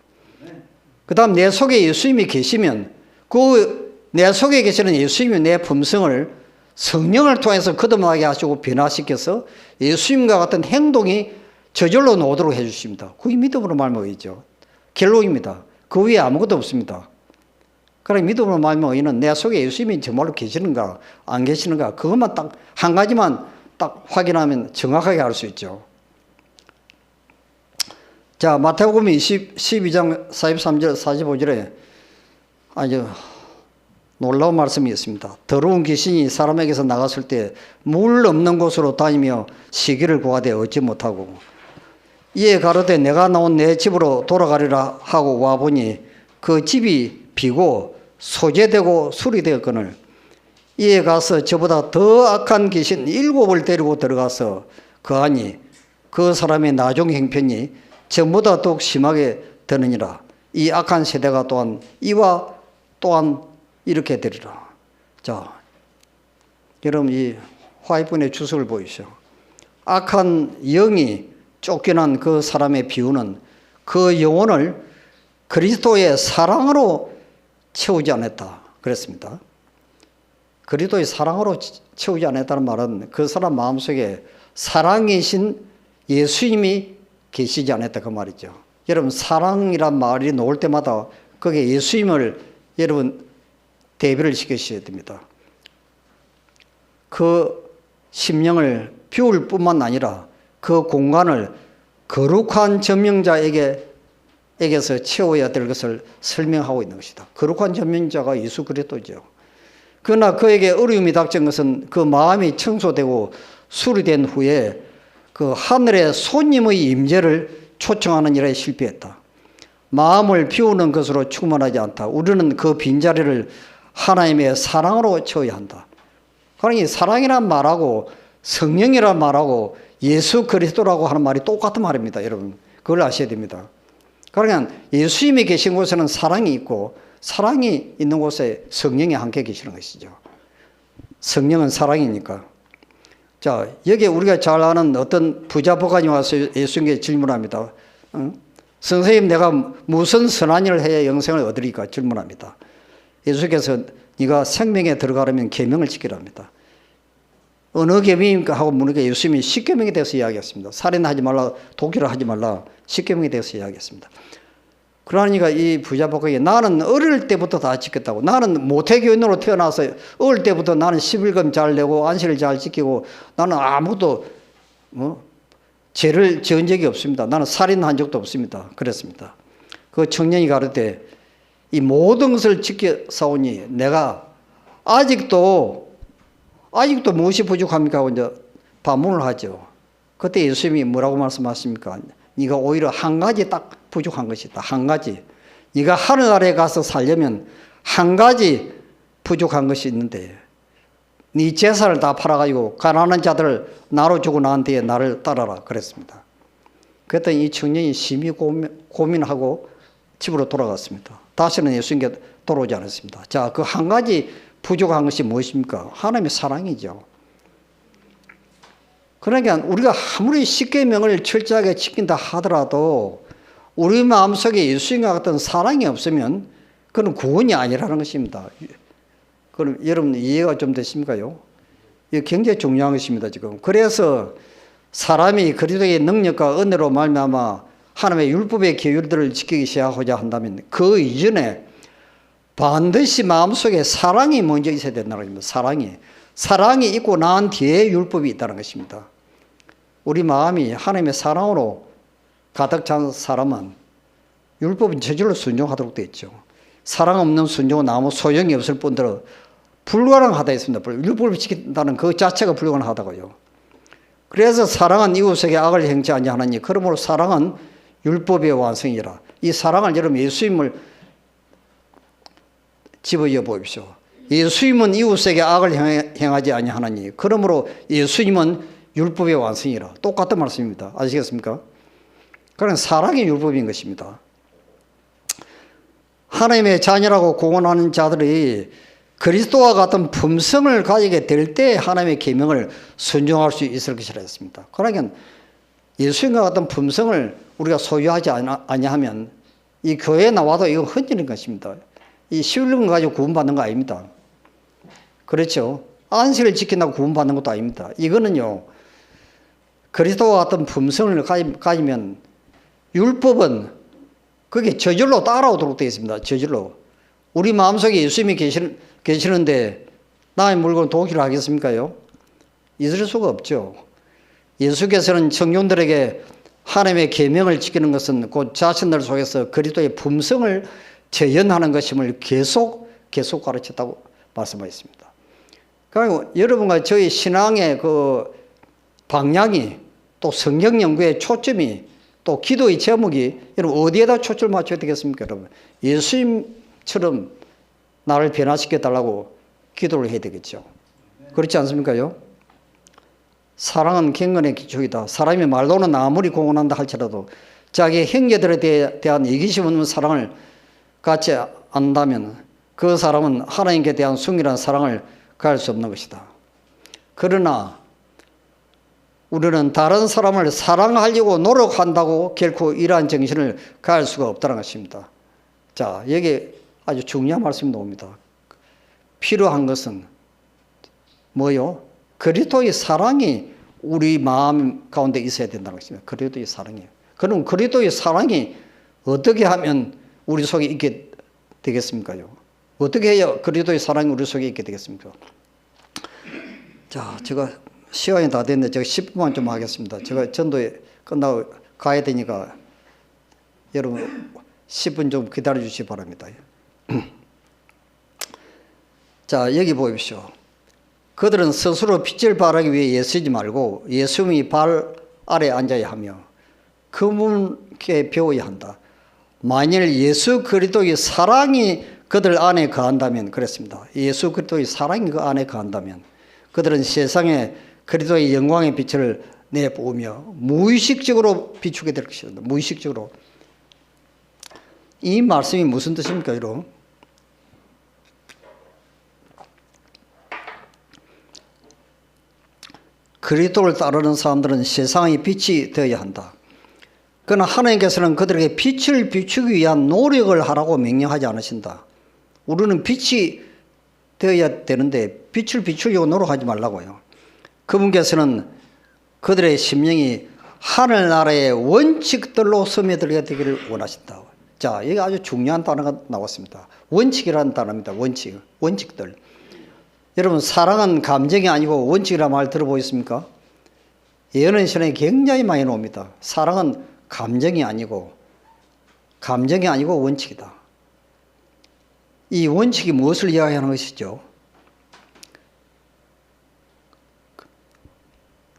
그 다음 내 속에 예수님이 계시면 그 내 속에 계시는 예수님이 내 품성을 성령을 통해서 거듭나게 하시고 변화시켜서 예수님과 같은 행동이 저절로 나오도록 해 주십니다. 그게 믿음으로 말미암은 의죠. 결론입니다. 그 위에 아무것도 없습니다. 그래, 믿음으로 말미암은 의는 내 속에 예수님이 정말로 계시는가 안 계시는가, 그것만 딱 한 가지만 딱 확인하면 정확하게 알 수 있죠. 자, 마태복음 12장 43절 45절에 아주 놀라운 말씀이 있습니다. 더러운 귀신이 사람에게서 나갔을 때 물 없는 곳으로 다니며 시기를 구하되 얻지 못하고, 이에 가로되 내가 나온 내 집으로 돌아가리라 하고 와보니 그 집이 비고 소재되고 수리되었거늘, 이에 가서 저보다 더 악한 귀신 7을 데리고 들어가서 거하니 그 사람의 나중 형편이 전보다 더욱 심하게 되느니라. 이 악한 세대가 또한 이와 또한 이렇게 되리라. 자, 여러분 이 화이트본의 주석을 보이시오. 악한 영이 쫓겨난 그 사람의 비유는 그 영혼을 그리스도의 사랑으로 채우지 않았다 그랬습니다. 그리스도의 사랑으로 채우지 않았다는 말은 그 사람 마음속에 사랑이신 예수님이 계시지 않았다 그 말이죠. 여러분 사랑이란 말이 나올 때마다 거기에 예수님을 여러분 대비를 시키셔야 됩니다. 그 심령을 비울 뿐만 아니라 그 공간을 거룩한 전명자에게서 채워야 될 것을 설명하고 있는 것이다. 거룩한 전명자가 예수 그리스도죠. 그러나 그에게 어려움이 닥친 것은 그 마음이 청소되고 수리된 후에 그 하늘의 손님의 임재를 초청하는 일에 실패했다. 마음을 비우는 것으로 충분하지 않다. 우리는 그 빈자리를 하나님의 사랑으로 채워야 한다. 그러니 사랑이란 말하고 성령이란 말하고 예수 그리스도라고 하는 말이 똑같은 말입니다. 여러분 그걸 아셔야 됩니다. 그러니까 예수님이 계신 곳에는 사랑이 있고 사랑이 있는 곳에 성령이 함께 계시는 것이죠. 성령은 사랑이니까. 자, 여기에 우리가 잘 아는 어떤 부자 법관이 와서 예수님께 질문합니다. 선생님, 내가 무슨 선한 일을 해야 영생을 얻으리까 질문합니다. 예수께서 네가 생명에 들어가려면 계명을 지키랍니다. 어느 계명입니까 하고 물으니까 예수님이 10계명에 대해서 이야기했습니다. 살인하지 말라, 도끼를 하지 말라, 10계명에 대해서 이야기했습니다. 그러니까 이 부자 법관이 나는 어릴 때부터 다 지켰다고. 나는 모태교인으로 태어나서 어릴 때부터 나는 11금 잘 내고 안식을 잘 지키고 나는 아무도 죄를 지은 적이 없습니다. 나는 살인한 적도 없습니다. 그랬습니다. 그 청년이 가르되 이 모든 것을 지켜 싸우니 내가 아직도 무엇이 부족합니까 하고 이제 반문을 하죠. 그때 예수님이 뭐라고 말씀하십니까? 네가 오히려 한 가지 딱 부족한 것이 있다. 한 가지. 네가 하늘나라에 가서 살려면 한 가지 부족한 것이 있는데 네 재산을 다 팔아가지고 가난한 자들을 나로 주고 난 뒤에 나를 따라라 그랬습니다. 그랬더니 이 청년이 심히 고민하고 집으로 돌아갔습니다. 다시는 예수님께 돌아오지 않았습니다. 자, 그 한 가지 부족한 것이 무엇입니까? 하나님의 사랑이죠. 그러니까 우리가 아무리 십계명을 철저하게 지킨다 하더라도 우리 마음속에 예수님과 같은 사랑이 없으면 그건 구원이 아니라는 것입니다. 그럼 여러분 이해가 좀 되십니까요? 이게 굉장히 중요한 것입니다. 지금. 그래서 사람이 그리스도의 능력과 은혜로 말미암아 하나님의 율법의 계율들을 지키기 시작하고자 한다면 그 이전에 반드시 마음속에 사랑이 먼저 있어야 된다는 것입니다. 사랑이 있고 난 뒤에 율법이 있다는 것입니다. 우리 마음이 하나님의 사랑으로 가득 찬 사람은 율법은 저절로 순종하도록 되어 있죠. 사랑 없는 순종은 아무 소용이 없을 뿐더러 불가능하다 했습니다. 율법을 지킨다는 그 자체가 불가능하다고요. 그래서 사랑은 이웃에게 악을 행치 아니하나니 그러므로 사랑은 율법의 완성이라. 이 사랑을 여러분 예수님을 집어이어 보십시오. 예수님은 이웃에게 악을 행하지 아니하나니 그러므로 예수님은 율법의 완성이라. 똑같은 말씀입니다. 아시겠습니까? 그러나 사랑이 율법인 것입니다. 하나님의 자녀라고 공언하는 자들이 그리스도와 같은 품성을 가지게 될 때 하나님의 계명을 순종할 수 있을 것이라 했습니다. 그러니까 예수님과 같은 품성을 우리가 소유하지 아니하면 이 교회에 나와도 이건 헛되는 것입니다. 이 시울림 가지고 구원받는 거 아닙니다. 그렇죠? 안식을 지킨다고 구원받는 것도 아닙니다. 이거는요, 그리스도와 같은 품성을 가지면 율법은 그게 저절로 따라오도록 되어 있습니다. 저절로. 우리 마음속에 예수님이 계시는데 남의 물건 도기를 하겠습니까요? 있을 수가 없죠. 예수께서는 청년들에게 하나님의 계명을 지키는 것은 곧 자신들 속에서 그리스도의 품성을 재현하는 것임을 계속 가르쳤다고 말씀하셨습니다. 그리고 여러분과 저희 신앙의 그 방향이 또 성경 연구의 초점이 또 기도의 제목이 여러분 어디에다 초점을 맞춰야 되겠습니까? 여러분 예수님처럼 나를 변화시켜 달라고 기도를 해야 되겠죠. 그렇지 않습니까요? 사랑은 경건의 기초이다. 사람이 말로는 아무리 공언한다 할지라도 자기 형제들에 대한 이기심 없는 사랑을 갖지 않는다면 그 사람은 하나님께 대한 순결한 사랑을 가할 수 없는 것이다. 그러나 우리는 다른 사람을 사랑하려고 노력한다고 결코 이러한 정신을 가할 수가 없다는 것입니다. 자, 여기 아주 중요한 말씀이 나옵니다. 필요한 것은 뭐요? 그리스도의 사랑이 우리 마음 가운데 있어야 된다는 것입니다. 그리스도의 사랑이에요. 그럼 그리스도의 사랑이 어떻게 하면 우리 속에 있게 되겠습니까요? 어떻게 해야 그리스도의 사랑이 우리 속에 있게 되겠습니까? 자, 제가 시간이 다 됐는데 제가 10분만 좀 하겠습니다. 제가 전도에 끝나고 가야 되니까 여러분 10분 좀 기다려 주시기 바랍니다. 자, 여기 보십시오. 그들은 스스로 빛을 발하기 위해 예수이지 말고 예수님이 발 아래 앉아야 하며 그분께 배워야 한다. 만일 예수 그리스도의 사랑이 그들 안에 거한다면, 그랬습니다. 예수 그리스도의 사랑이 그 안에 거한다면 그들은 세상에 그리스도의 영광의 빛을 내보며 무의식적으로 비추게 될 것이다. 무의식적으로. 이 말씀이 무슨 뜻입니까, 여러분? 그리스도를 따르는 사람들은 세상의 빛이 되어야 한다. 그러나 하나님께서는 그들에게 빛을 비추기 위한 노력을 하라고 명령하지 않으신다. 우리는 빛이 되어야 되는데 빛을 비추려고 노력하지 말라고요. 그분께서는 그들의 심령이 하늘나라의 원칙들로 스며들게 되기를 원하신다. 자, 여기 아주 중요한 단어가 나왔습니다. 원칙이라는 단어입니다. 원칙, 원칙들. 여러분, 사랑은 감정이 아니고 원칙이라는 말 들어보셨습니까? 예언의 시간에 굉장히 많이 나옵니다. 사랑은 감정이 아니고 원칙이다. 이 원칙이 무엇을 이야기하는 것이죠?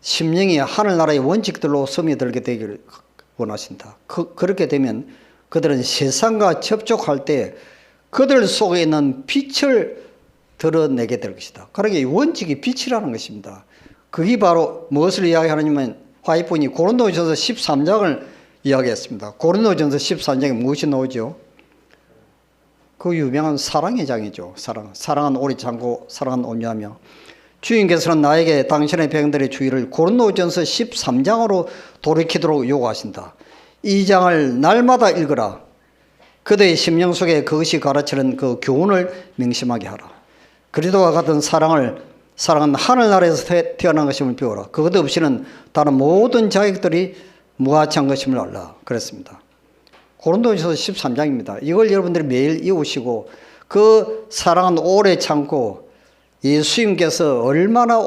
심령이 하늘나라의 원칙들로 스며들게 되기를 원하신다. 그렇게 되면 그들은 세상과 접촉할 때 그들 속에 있는 빛을 드러내게 될 것이다. 그러니까 이 원칙이 빛이라는 것입니다. 그게 바로 무엇을 이야기하느냐면 화이폰이 고린도전서 13장을 이야기했습니다. 고린도전서 13장에 무엇이 나오죠? 그 유명한 사랑의 장이죠. 사랑은 오래 참고 사랑은 온유하며. 주인께서는 나에게 당신의 백성들의 주의를 고린도전서 13장으로 돌이키도록 요구하신다. 이 장을 날마다 읽으라. 그들의 심령 속에 그것이 가르치는 그 교훈을 명심하게 하라. 그리스도와 같은 사랑은 하늘나라에서 태어난 것임을 배우라. 그것 없이는 다른 모든 자격들이 무가치한 것임을 알라. 그랬습니다. 고린도전서 13장입니다. 이걸 여러분들이 매일 이으시고 그 사랑은 오래 참고 예수님께서 얼마나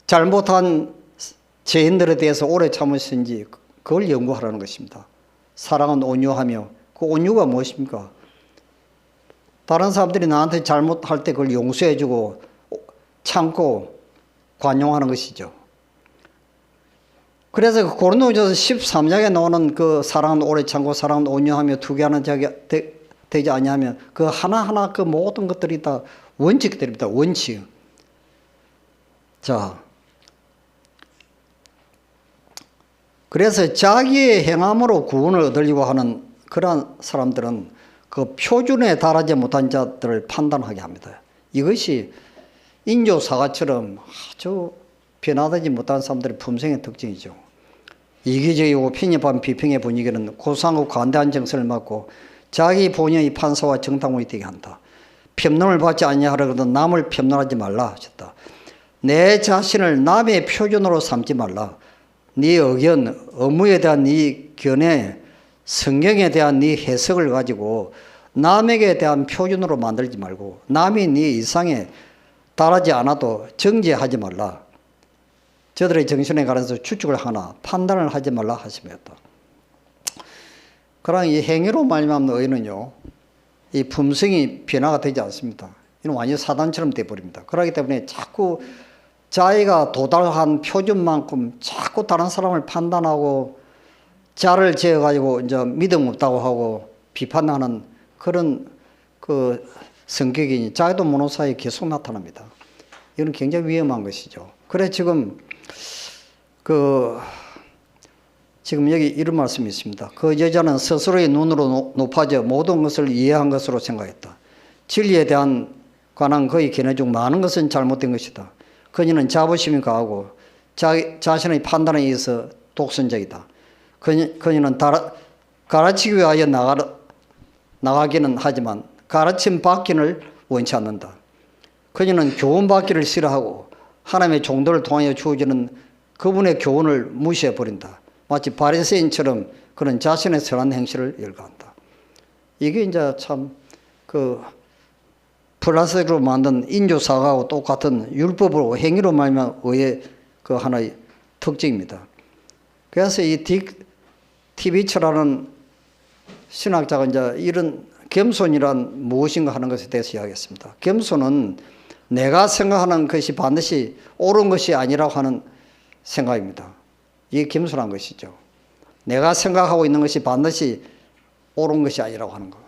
잘못한 죄인들에 대해서 오래 참으신지 그걸 연구하라는 것입니다. 사랑은 온유하며, 그 온유가 무엇입니까? 다른 사람들이 나한테 잘못할 때 그걸 용서해주고 참고 관용하는 것이죠. 그래서 고린도전서 13장에 나오는 그 사랑은 오래 참고 사랑은 온유하며 투기하는 자가 되지 아니하면 그 하나하나 그 모든 것들이 다 원칙들입니다. 원칙. 자, 그래서 자기의 행함으로 구원을 얻으려고 하는 그러한 사람들은 그 표준에 달하지 못한 자들을 판단하게 합니다. 이것이 인조사과처럼 아주 변화되지 못한 사람들의 품성의 특징이죠. 이기적이고 편협한 비평의 분위기는 고상하고 관대한 정신을 맡고 자기 본연의 판사와 정당원이 되게 한다. 편론을 받지 아니하려거든 남을 편론하지 말라 하셨다. 내 자신을 남의 표준으로 삼지 말라. 네 의견, 업무에 대한 네 견해, 성경에 대한 네 해석을 가지고 남에게 대한 표준으로 만들지 말고 남이 네 이상에 달하지 않아도 정죄하지 말라. 저들의 정신에 관해서 추측을 하나 판단을 하지 말라 하시면다. 그러나 이 행위로 말미암는 의는요, 이 품성이 변화가 되지 않습니다. 이는 완전 사단처럼 되어버립니다. 그렇기 때문에 자꾸 자기가 도달한 표준만큼 자꾸 다른 사람을 판단하고 자를 재어가지고 이제 믿음 없다고 하고 비판하는 그런 그 성격이 자기도 모르는 사이에 계속 나타납니다. 이건 굉장히 위험한 것이죠. 그래 지금 지금 여기 이런 말씀이 있습니다. 그 여자는 스스로의 눈으로 높아져 모든 것을 이해한 것으로 생각했다. 진리에 대한 관한 그의 견해 중 많은 것은 잘못된 것이다. 그녀는 자부심이 강하고 자신의 판단에 의해서 독선적이다. 그녀는 가르치기 위하여 나가기는 하지만 가르침 받기를 원치 않는다. 그녀는 교훈받기를 싫어하고 하나님의 종들을 통하여 주어지는 그분의 교훈을 무시해 버린다. 마치 바리새인처럼 그런 자신의 선한 행실을 열거한다. 이게 이제 참 그 플라스틱으로 만든 인조사과하고 똑같은 율법으로 행위로 말미암아 의의 그 하나의 특징입니다. 그래서 이 딕 티비처라는 신학자가 이제 이런 겸손이란 무엇인가 하는 것에 대해서 이야기했습니다. 겸손은 내가 생각하는 것이 반드시 옳은 것이 아니라고 하는 생각입니다. 이게 겸손한 것이죠. 내가 생각하고 있는 것이 반드시 옳은 것이 아니라고 하는 거.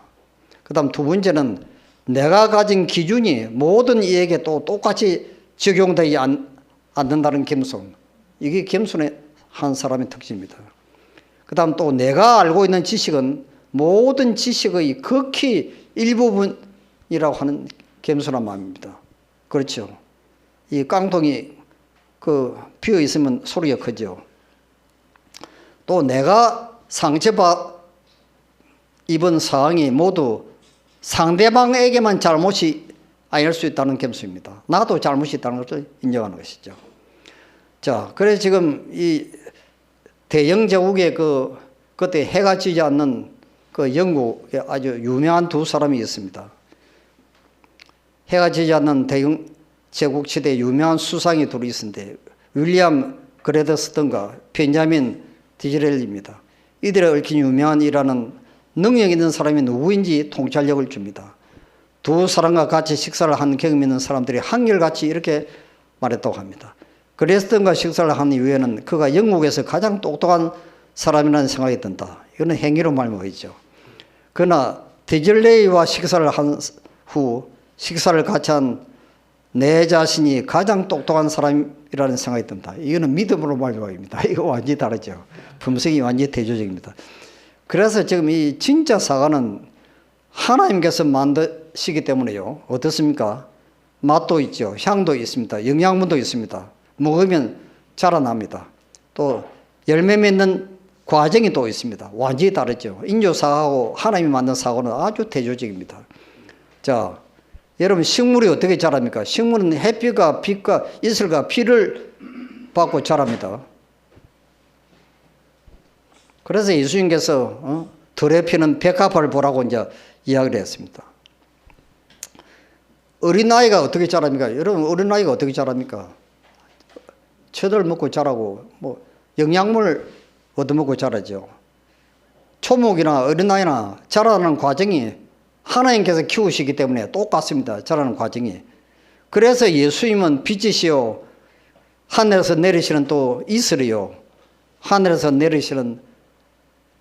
그 다음 두 번째는 내가 가진 기준이 모든 이에게 또 똑같이 적용되지 않는다는 겸손. 이게 겸손의 한 사람의 특징입니다. 그 다음 또 내가 알고 있는 지식은 모든 지식의 극히 일부분이라고 하는 겸손한 마음입니다. 그렇죠. 이 깡통이 그 비어 있으면 소리가 크죠. 또 내가 입은 상황이 모두 상대방에게만 잘못이 아닐 수 있다는 겸손입니다. 나도 잘못이 있다는 것을 인정하는 것이죠. 자, 그래서 지금 이 대영 제국에 그때 해가 지지 않는 그 영국에 아주 유명한 두 사람이 있습니다. 해가 지지 않는 대영 제국 시대에 유명한 수상이 둘이 있었는데 윌리엄 그레더스턴과 벤자민 디즈렐리입니다. 이들의 얽힌 유명한 일화는 능력 있는 사람이 누구인지 통찰력을 줍니다. 두 사람과 같이 식사를 한 경험 있는 사람들이 한결같이 이렇게 말했다고 합니다. 그레스턴과 식사를 한 이후에는 그가 영국에서 가장 똑똑한 사람이라는 생각이 든다. 이거는 행위로 말하죠. 그러나 디즐레이와 식사를 한 후 식사를 같이 한 내 자신이 가장 똑똑한 사람이라는 생각이 든다. 이거는 믿음으로 말입니다. 이거 완전히 다르죠. 품성이 완전히 대조적입니다. 그래서 지금 이 진짜 사과는 하나님께서 만드시기 때문에요. 어떻습니까? 맛도 있죠. 향도 있습니다. 영양분도 있습니다. 먹으면 자라납니다. 또 열매 맺는 과정이 또 있습니다. 완전히 다르죠. 인조사과하고 하나님이 만든 사과는 아주 대조적입니다. 자, 여러분 식물이 어떻게 자랍니까? 식물은 햇빛과 빛과 이슬과 비를 받고 자랍니다. 그래서 예수님께서 들에 피는 백합화를 보라고 이제 이야기를 했습니다. 어린아이가 어떻게 자랍니까? 여러분 어린아이가 어떻게 자랍니까? 채들 먹고 자라고 뭐 영양분을 얻어먹고 자라죠. 초목이나 어린아이나 자라는 과정이 하나님께서 키우시기 때문에 똑같습니다. 자라는 과정이. 그래서 예수님은 빛이시요 하늘에서 내리시는 또 이슬이요 하늘에서 내리시는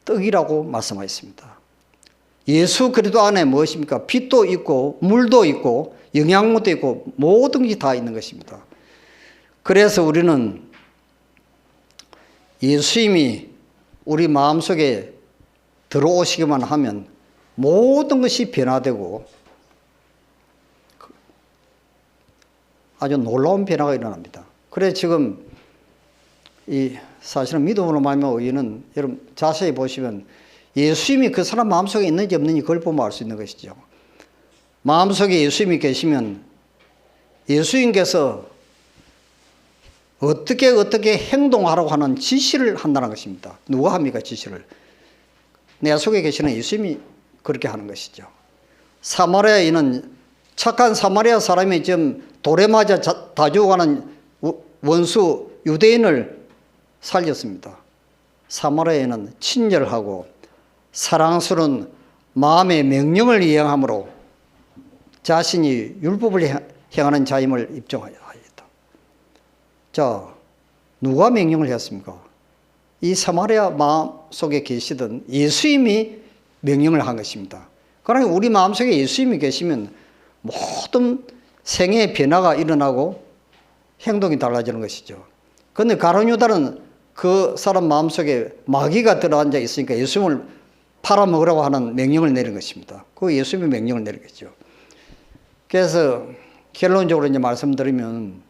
떡이라고 말씀하셨습니다. 예수 그리스도 안에 무엇입니까? 빛도 있고 물도 있고 영양분도 있고 모든 것이 다 있는 것입니다. 그래서 우리는 예수님이 우리 마음속에 들어오시기만 하면 모든 것이 변화되고 아주 놀라운 변화가 일어납니다. 그래서 지금 이 사실은 믿음으로 말미암아 의인은 여러분 자세히 보시면 예수님이 그 사람 마음속에 있는지 없는지 그걸 보면 알 수 있는 것이죠. 마음속에 예수님이 계시면 예수님께서 어떻게 행동하라고 하는 지시를 한다는 것입니다. 누가 합니까? 지시를. 내 속에 계시는 예수님이 그렇게 하는 것이죠. 사마리아인은 착한 사마리아 사람이 지금 돌에 맞아 다 죽어가는 원수 유대인을 살렸습니다. 사마리아인은 친절하고 사랑스러운 마음의 명령을 이행함으로 자신이 율법을 행하는 자임을 입증하였다. 자, 누가 명령을 했습니까? 이 사마리아 마음 속에 계시던 예수님이 명령을 한 것입니다. 그러나 우리 마음속에 예수님이 계시면 모든 생애의 변화가 일어나고 행동이 달라지는 것이죠. 그런데 가룟유다는 그 사람 마음속에 마귀가 들어앉아 있으니까 예수님을 팔아먹으라고 하는 명령을 내린 것입니다. 그 예수님의 명령을 내린 거죠. 그래서 결론적으로 이제 말씀드리면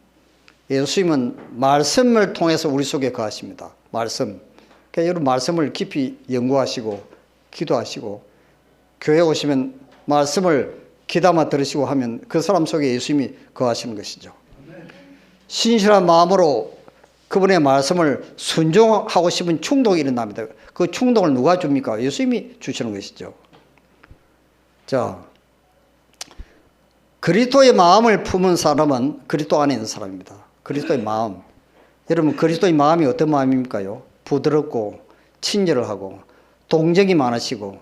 예수님은 말씀을 통해서 우리 속에 거하십니다. 말씀. 그러니까 여러분 말씀을 깊이 연구하시고 기도하시고 교회 오시면 말씀을 귀담아 들으시고 하면 그 사람 속에 예수님이 거하시는 것이죠. 신실한 마음으로 그분의 말씀을 순종하고 싶은 충동이 일어납니다. 그 충동을 누가 줍니까? 예수님이 주시는 것이죠. 자, 그리스도의 마음을 품은 사람은 그리스도 안에 있는 사람입니다. 그리스도의 마음. 여러분, 그리스도의 마음이 어떤 마음입니까요? 부드럽고 친절하고 동정이 많으시고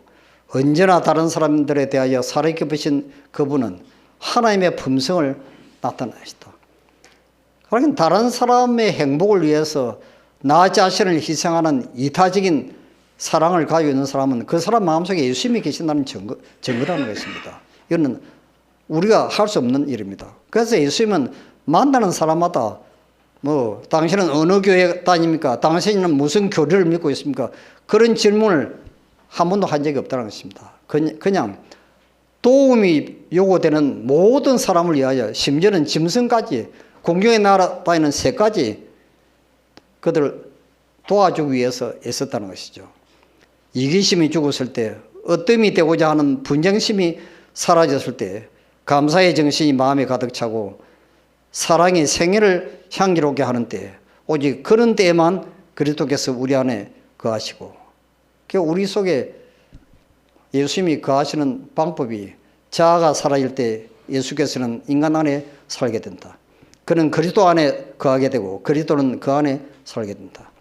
언제나 다른 사람들에 대하여 사랑이 깊으신 그분은 하나님의 품성을 나타내시다. 그러니까 다른 사람의 행복을 위해서 나 자신을 희생하는 이타적인 사랑을 가지고 있는 사람은 그 사람 마음속에 예수님이 계신다는 증거라는 것입니다. 이거는 우리가 할 수 없는 일입니다. 그래서 예수님은 만나는 사람마다 당신은 어느 교회 다닙니까? 당신은 무슨 교리를 믿고 있습니까? 그런 질문을 한 번도 한 적이 없다는 것입니다. 그냥 도움이 요구되는 모든 사람을 위하여, 심지어는 짐승까지, 공중에 날아다니는 새까지 그들을 도와주기 위해서 애썼다는 것이죠. 이기심이 죽었을 때, 어뜸이 되고자 하는 분쟁심이 사라졌을 때 감사의 정신이 마음에 가득 차고 사랑이 생애를 향기롭게 하는 때, 오직 그런 때에만 그리스도께서 우리 안에 거하시고, 우리 속에 예수님이 거하시는 방법이 자아가 사라질 때 예수께서는 인간 안에 살게 된다. 그는 그리스도 안에 거하게 되고 그리스도는 그 안에 살게 된다.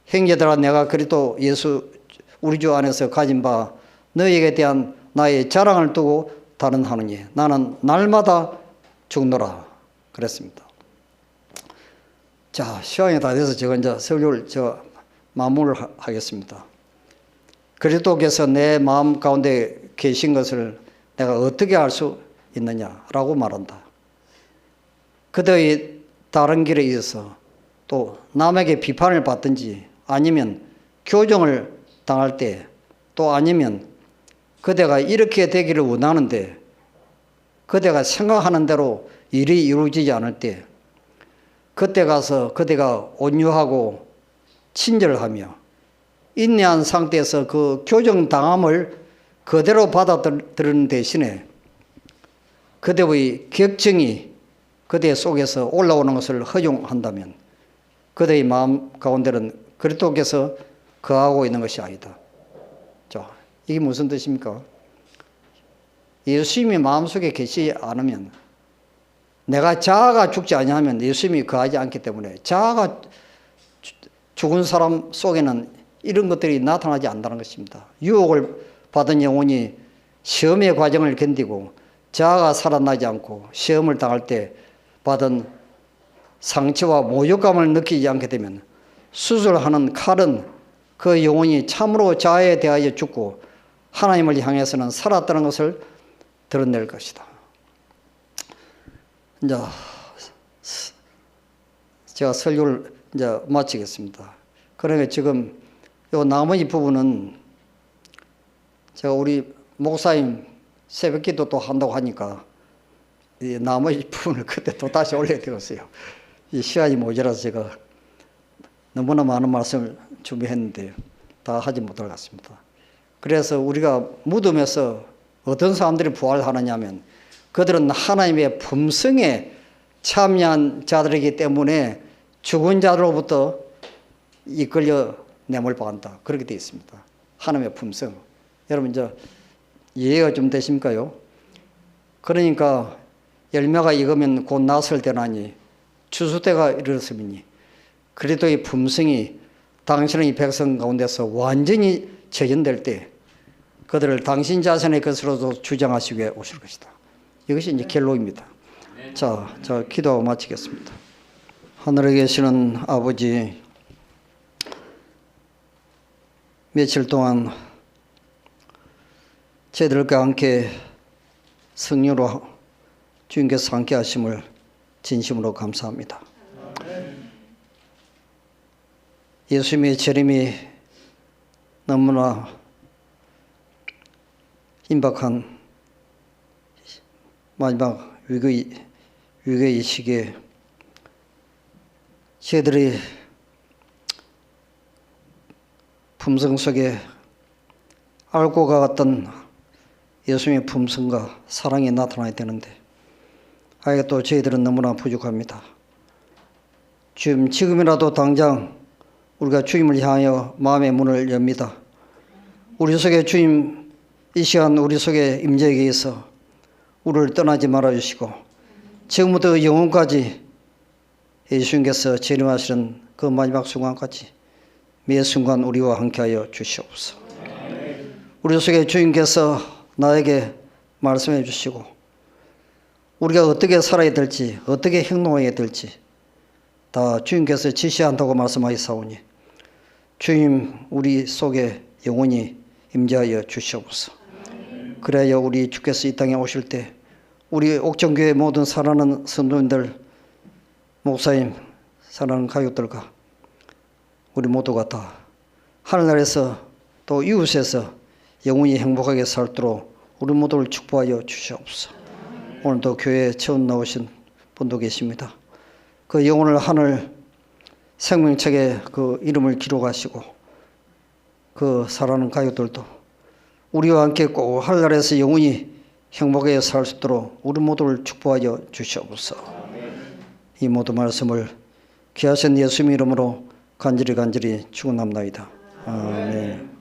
형제들아, 내가 그리스도 예수 우리 주 안에서 가진 바 너희에게 대한 나의 자랑을 두고 단언하노니 나는 날마다 죽노라 그랬습니다. 자, 시간이 다 돼서 제가 이제 설교를 마무리를 하겠습니다. 그리스도께서 내 마음 가운데 계신 것을 내가 어떻게 알 수 있느냐라고 말한다. 그들이 다른 길에 있어서 또 남에게 비판을 받든지 아니면 교정을 당할 때, 또 아니면 그대가 이렇게 되기를 원하는데 그대가 생각하는 대로 일이 이루어지지 않을 때, 그때 가서 그대가 온유하고 친절하며 인내한 상태에서 그 교정당함을 그대로 받아들이는 대신에 그대의 격정이 그대 속에서 올라오는 것을 허용한다면 그대의 마음 가운데는 그리스도께서 거하고 있는 것이 아니다. 자, 이게 무슨 뜻입니까? 예수님이 마음속에 계시지 않으면, 내가 자아가 죽지 아니하면 예수님이 거하지 않기 때문에, 자아가 죽은 사람 속에는 이런 것들이 나타나지 않는다는 것입니다. 유혹을 받은 영혼이 시험의 과정을 견디고 자아가 살아나지 않고 시험을 당할 때 받은 상처와 모욕감을 느끼지 않게 되면 수술하는 칼은 그 영혼이 참으로 자아에 대하여 죽고 하나님을 향해서는 살았다는 것을 드러낼 것이다. 이제 제가 설교를 이제 마치겠습니다. 그러니까 지금 요 나머지 부분은 제가 우리 목사님 새벽기도 또 한다고 하니까 이 나머지 부분을 그때 또 다시 올려야 되겠어요. 이 시간이 모자라서 제가 너무나 많은 말씀을 준비했는데 다 하지 못할 것 같습니다. 그래서 우리가 무덤에서 어떤 사람들이 부활하느냐면 그들은 하나님의 품성에 참여한 자들이기 때문에 죽은 자로부터 이끌려 내몰박한다. 그렇게 되어 있습니다. 하나님의 품성. 여러분 이제 이해가 좀 되십니까요? 그러니까 열매가 익으면 곧 낫을 되나니 추수 때가 이르렀으니 그리스도의 품성이 당신의 백성 가운데서 완전히 재현될 때 그들을 당신 자신의 것으로도 주장하시기 위해 오실 것이다. 이것이 이제 결론입니다. 자, 기도하고 마치겠습니다. 하늘에 계시는 아버지, 며칠 동안 저희들과 함께 성령으로 주님께서 함께 하심을 진심으로 감사합니다. 예수님의 재림이 너무나 임박한 마지막 위기의 시기에 저희들이 품성 속에 알고 가갔던 예수님의 품성과 사랑이 나타나야 되는데 아예 또 저희들은 너무나 부족합니다. 지금이라도 당장 우리가 주님을 향하여 마음의 문을 엽니다. 우리 속에 주님 이 시간 우리 속에 임재에 의해서 우리를 떠나지 말아주시고 지금부터 영원까지 예수님께서 재림하시는 그 마지막 순간까지 매 순간 우리와 함께하여 주시옵소서. 우리 속에 주님께서 나에게 말씀해 주시고 우리가 어떻게 살아야 될지 어떻게 행동해야 될지 다 주님께서 지시한다고 말씀하셨사오니 주님 우리 속에 영원히 임재하여 주시옵소서. 그래야 우리 주께서 이 땅에 오실 때 우리 옥정교회 모든 사랑하는 성도님들, 목사님, 사랑하는 가족들과 우리 모두가 다 하늘나라에서 또 이웃에서 영원히 행복하게 살도록 우리 모두를 축복하여 주시옵소서. 오늘도 교회에 처음 나오신 분도 계십니다. 그 영혼을 하늘 생명책에 그 이름을 기록하시고 그 사랑하는 가족들도 우리와 함께 꼭 하늘나라에서 영원히 행복하게 살 수 있도록 우리 모두를 축복하여 주시옵소서. 이 모든 말씀을 귀하신 예수님 이름으로 간절히 축원합니다. 아멘.